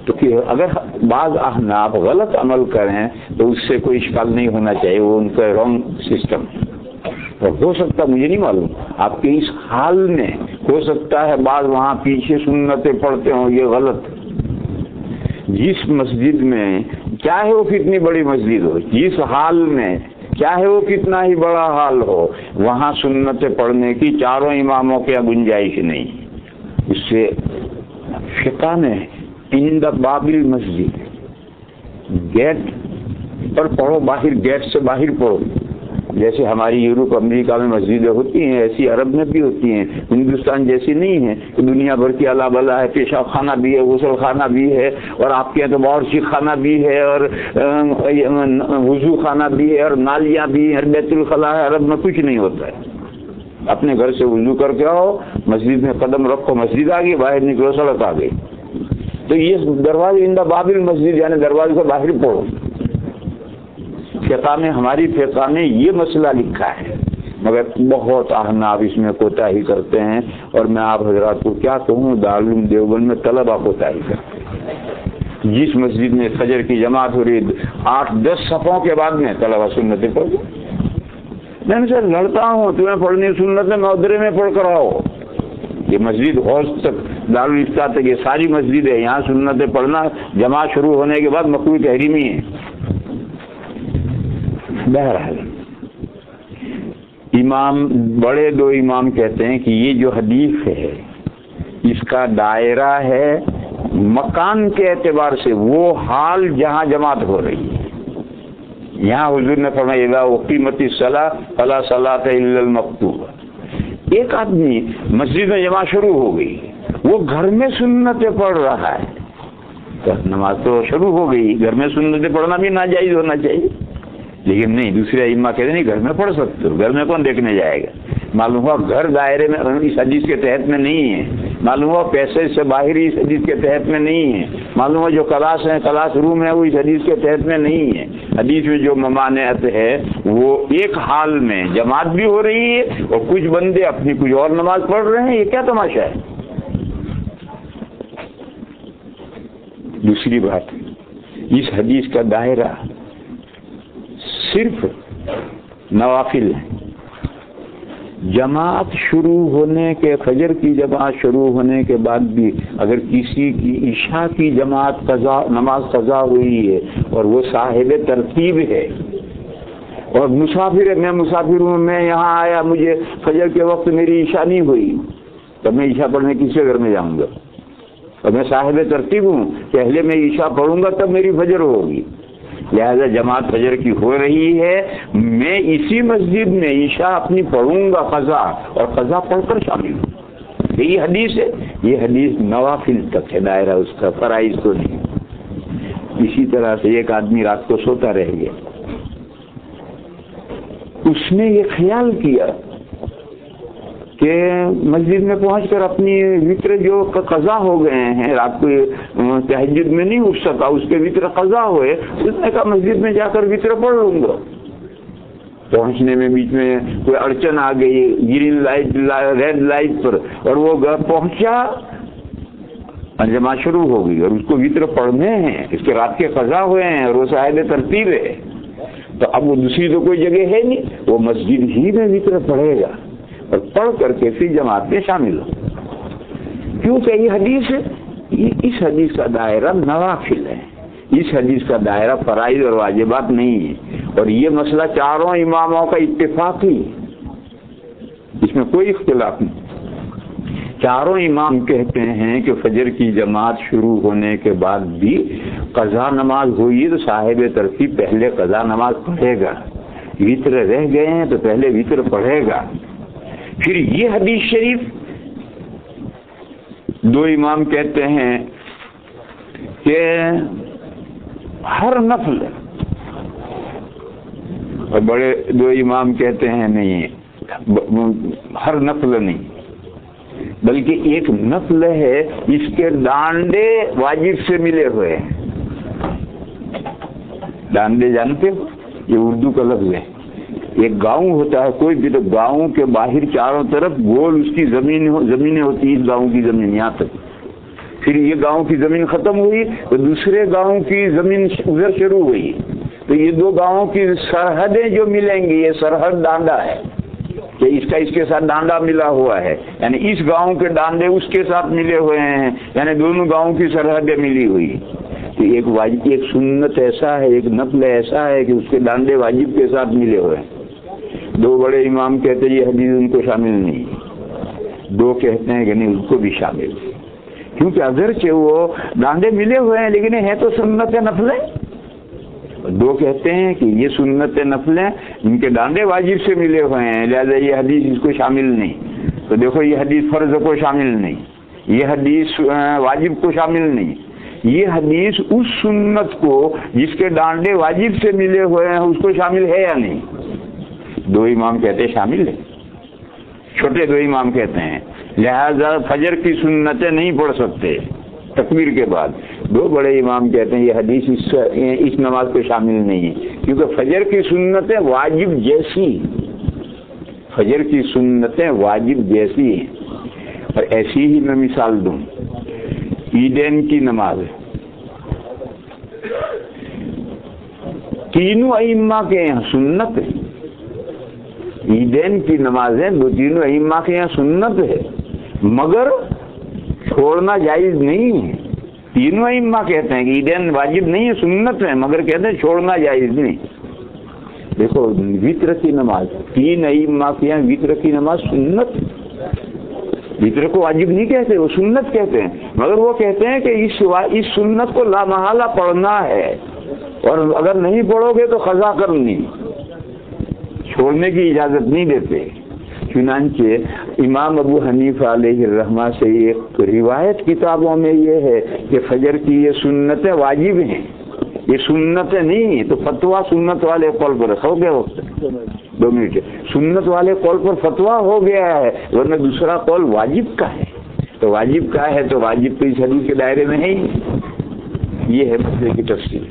تو کہ اگر بعض احناف غلط عمل کریں تو اس سے کوئی اشکال نہیں ہونا چاہیے، وہ ان کا رانگ سسٹم ہے۔ اور ہو سکتا مجھے نہیں معلوم آپ کے اس حال میں ہو سکتا ہے بعض وہاں پیچھے سنتیں پڑھتے ہوں، یہ غلط۔ جس مسجد میں چاہے وہ کتنی بڑی مسجد ہو، جس حال میں چاہے وہ کتنا ہی بڑا حال ہو، وہاں سنتیں پڑھنے کی چاروں اماموں کی گنجائش نہیں۔ اس سے فقہ میں عند باب المسجد گیٹ پر پڑھو، باہر گیٹ سے باہر پڑھو، جیسے ہماری یورپ امریکہ میں مسجدیں ہوتی ہیں ایسی عرب میں بھی ہوتی ہیں، ہندوستان جیسی نہیں ہے کہ دنیا بھر کی اللہ بلا ہے، پیشاب خانہ بھی ہے، غسل خانہ بھی ہے، اور آپ کے یہاں تو باورچی خانہ بھی ہے، اور وضو خانہ بھی ہے، اور نالیاں بھی ہیں، بیت الخلاء ہے۔ عرب میں کچھ نہیں ہوتا ہے، اپنے گھر سے وضو کر کے آؤ، مسجد میں قدم رکھو، مسجد آ گئی، باہر نکلو سڑک آ گئی۔ تو یہ دروازے عند باب المسجد یعنی دروازے سے باہر پڑھو۔ فقہ میں ہماری فقہ میں یہ مسئلہ لکھا ہے، مگر بہت احناف اس میں کوتاہی کرتے ہیں، اور میں آپ حضرات کو کیا کہوں، دارالعلوم دیوبند میں طلبہ کوتاہی کرتے ہیں۔ جس مسجد میں فجر کی جماعت ہو رہی 8-10 صفوں کے بعد میں طلبہ سنتیں پڑھ گئے۔ میں نے سر لڑتا ہوں تمہیں پڑھنی سنت میں ادھرے میں پڑھ کر آؤ۔ یہ مسجد حوض تک دارالفتہ تک یہ ساری مسجد ہے، یہاں سنتیں پڑھنا جماعت شروع ہونے کے بعد مکروہ تحریمی ہے۔ بہرحال امام بڑے دو امام کہتے ہیں کہ یہ جو حدیث ہے اس کا دائرہ ہے مکان کے اعتبار سے وہ حال جہاں جماعت ہو رہی ہے۔ یہاں حضور نے فرمایا اذا اقیمت الصلاۃ فلا صلاۃ الا المکتوبہ۔ ایک آدمی مسجد میں جماعت شروع ہو گئی، وہ گھر میں سنتیں پڑھ رہا ہے، نماز تو شروع ہو گئی، گھر میں سنتیں پڑھنا بھی ناجائز ہونا چاہیے، لیکن نہیں، دوسرے ائمہ کہتے نہیں گھر میں پڑھ سکتے ہو، گھر میں کون دیکھنے جائے گا۔ معلوم ہوا گھر دائرے میں اس حدیث کے تحت میں نہیں ہے، معلوم ہوا پیسے سے باہر اس حدیث کے تحت میں نہیں ہے، معلوم ہوا جو کلاس ہے کلاس روم ہے وہ اس حدیث کے تحت میں نہیں ہے۔ حدیث میں جو ممانعت ہے وہ ایک حال میں جماعت بھی ہو رہی ہے اور کچھ بندے اپنی کچھ اور نماز پڑھ رہے ہیں، یہ کیا تماشا ہے؟ دوسری بات، اس حدیث کا دائرہ صرف نوافل ہے۔ جماعت شروع ہونے کے فجر کی جماعت شروع ہونے کے بعد بھی اگر کسی کی عشاء کی جماعت قضا نماز قضا ہوئی ہے اور وہ صاحب ترتیب ہے اور مسافر ہے، میں مسافر ہوں، میں یہاں آیا، مجھے فجر کے وقت میری عشاء نہیں ہوئی، تب میں عشاء پڑھنے کس کے گھر میں جاؤں گا؟ اور میں صاحب ترتیب ہوں، پہلے میں عشاء پڑھوں گا تب میری فجر ہوگی، لہذا جماعت فجر کی ہو رہی ہے، میں اسی مسجد میں عشاء اپنی پڑھوں گا قضا، اور قضا پڑھ کر شامل ہوں۔ یہی حدیث ہے، یہ حدیث نوافل تک ہے دائرہ اس کا، فرائض تو نہیں۔ اسی طرح سے ایک آدمی رات کو سوتا رہ گیا، اس نے یہ خیال کیا کہ مسجد میں پہنچ کر اپنی وطر جو قضا ہو گئے ہیں، رات کو تہجد میں نہیں اٹھ سکا، اس کے وطر قضا ہوئے، اس نے کہا مسجد میں جا کر وطر پڑھ لوں گا۔ پہنچنے میں بیچ میں کوئی اڑچن آ گئی، گرین لائٹ ریڈ لائٹ پر، اور وہ گھر پہنچا، جماعت شروع ہو گئی اور اس کو وطر پڑھنے ہیں، اس کے رات کے قضا ہوئے ہیں اور وہ صاحب ترتیب ہے، تو اب وہ دوسری تو کوئی جگہ ہے نہیں، وہ مسجد ہی میں وطر پڑھے گا اور پڑھ کر کے پھر جماعت میں شامل ہو. کیونکہ یہ حدیث اس حدیث کا دائرہ نوافل ہے، اس حدیث کا دائرہ فرائض اور واجبات نہیں ہے. اور یہ مسئلہ چاروں اماموں کا اتفاقی، اس میں کوئی اختلاف نہیں. چاروں امام کہتے ہیں کہ فجر کی جماعت شروع ہونے کے بعد بھی قضا نماز ہوئی تو صاحب ترتیب پہلے قضا نماز پڑھے گا، وطر رہ گئے ہیں تو پہلے وطر پڑھے گا. پھر یہ حدیث شریف دو امام کہتے ہیں کہ ہر نفل، اور بڑے دو امام کہتے ہیں نہیں، ہر نفل نہیں بلکہ ایک نفل ہے اس کے ڈانڈے واجب سے ملے ہوئے ہیں. ڈانڈے جانتے ہو؟ یہ اردو کا لفظ ہے. ایک گاؤں ہوتا ہے کوئی بھی، تو گاؤں کے باہر چاروں طرف گول اس کی زمینیں ہوتی ہیں، اس گاؤں کی زمین یہاں تک. پھر یہ گاؤں کی زمین ختم ہوئی تو دوسرے گاؤں کی زمین ادھر شروع ہوئی، تو یہ دو گاؤں کی سرحدیں جو ملیں گی، یہ سرحد ڈانڈا ہے کہ اس کا اس کے ساتھ ڈانڈا ملا ہوا ہے، یعنی اس گاؤں کے ڈانڈے اس کے ساتھ ملے ہوئے ہیں، یعنی دونوں گاؤں کی سرحدیں ملی ہوئی. تو ایک واجب، ایک سنت ایسا ہے، ایک نفل ایسا ہے کہ اس کے ڈانڈے واجب کے ساتھ ملے ہوئے ہیں. دو بڑے امام کہتے ہیں یہ حدیث ان کو شامل نہیں، دو کہتے ہیں کہ نہیں ان کو بھی شامل، کیونکہ اگرچہ وہ ڈانڈے ملے ہوئے ہیں لیکن ہے تو سنت نفل ہے. دو کہتے ہیں کہ یہ سنت نفل ہیں، ان کے ڈانڈے واجب سے ملے ہوئے ہیں، لہذا یہ حدیث اس کو شامل نہیں. تو دیکھو یہ حدیث فرض کو شامل نہیں، یہ حدیث واجب کو شامل نہیں، یہ حدیث اس سنت کو جس کے ڈانڈے واجب سے ملے ہوئے ہیں اس کو شامل ہے یا نہیں. دو امام کہتے ہیں شامل ہے، چھوٹے دو امام کہتے ہیں لہذا فجر کی سنتیں نہیں پڑھ سکتے تکبیر کے بعد. دو بڑے امام کہتے ہیں یہ حدیث اس نماز کو شامل نہیں ہے، کیونکہ فجر کی سنتیں واجب جیسی، فجر کی سنتیں واجب جیسی ہیں. اور ایسی ہی میں مثال دوں، عیدین کی نماز تینوں ائمہ کے یہاں سنت ہے. عیدین کی نمازیں دو تینوں ائمہ کے یہاں سنت ہے، مگر چھوڑنا جائز نہیں ہے. تینوں ائمہ کہتے ہیں کہ عیدین واجب نہیں ہے، سنت ہے، مگر کہتے ہیں چھوڑنا جائز نہیں. دیکھو وطر کی نماز تین ائمہ کے یہاں وطر کی نماز سنت، وطر کو واجب نہیں کہتے، وہ سنت کہتے ہیں، مگر وہ کہتے ہیں کہ اس سنت کو لامحالہ پڑھنا ہے، اور اگر نہیں پڑھو گے تو قضا کرنی، چھوڑنے کی اجازت نہیں دیتے. چنانچہ امام ابو حنیفہ علیہ الرحمہ سے ایک روایت کتابوں میں یہ ہے کہ فجر کی یہ سنتیں واجب ہیں، یہ سنتیں نہیں ہیں. تو فتویٰ سنت والے قول پر ہو گیا، وقت 2 منٹ، سنت والے قول پر فتویٰ ہو گیا ہے، ورنہ دوسرا قول واجب کا ہے. تو واجب کا ہے تو واجب تو اس حدیث کے دائرے میں ہے ہی. یہ ہے مسئلے کی تفصیل.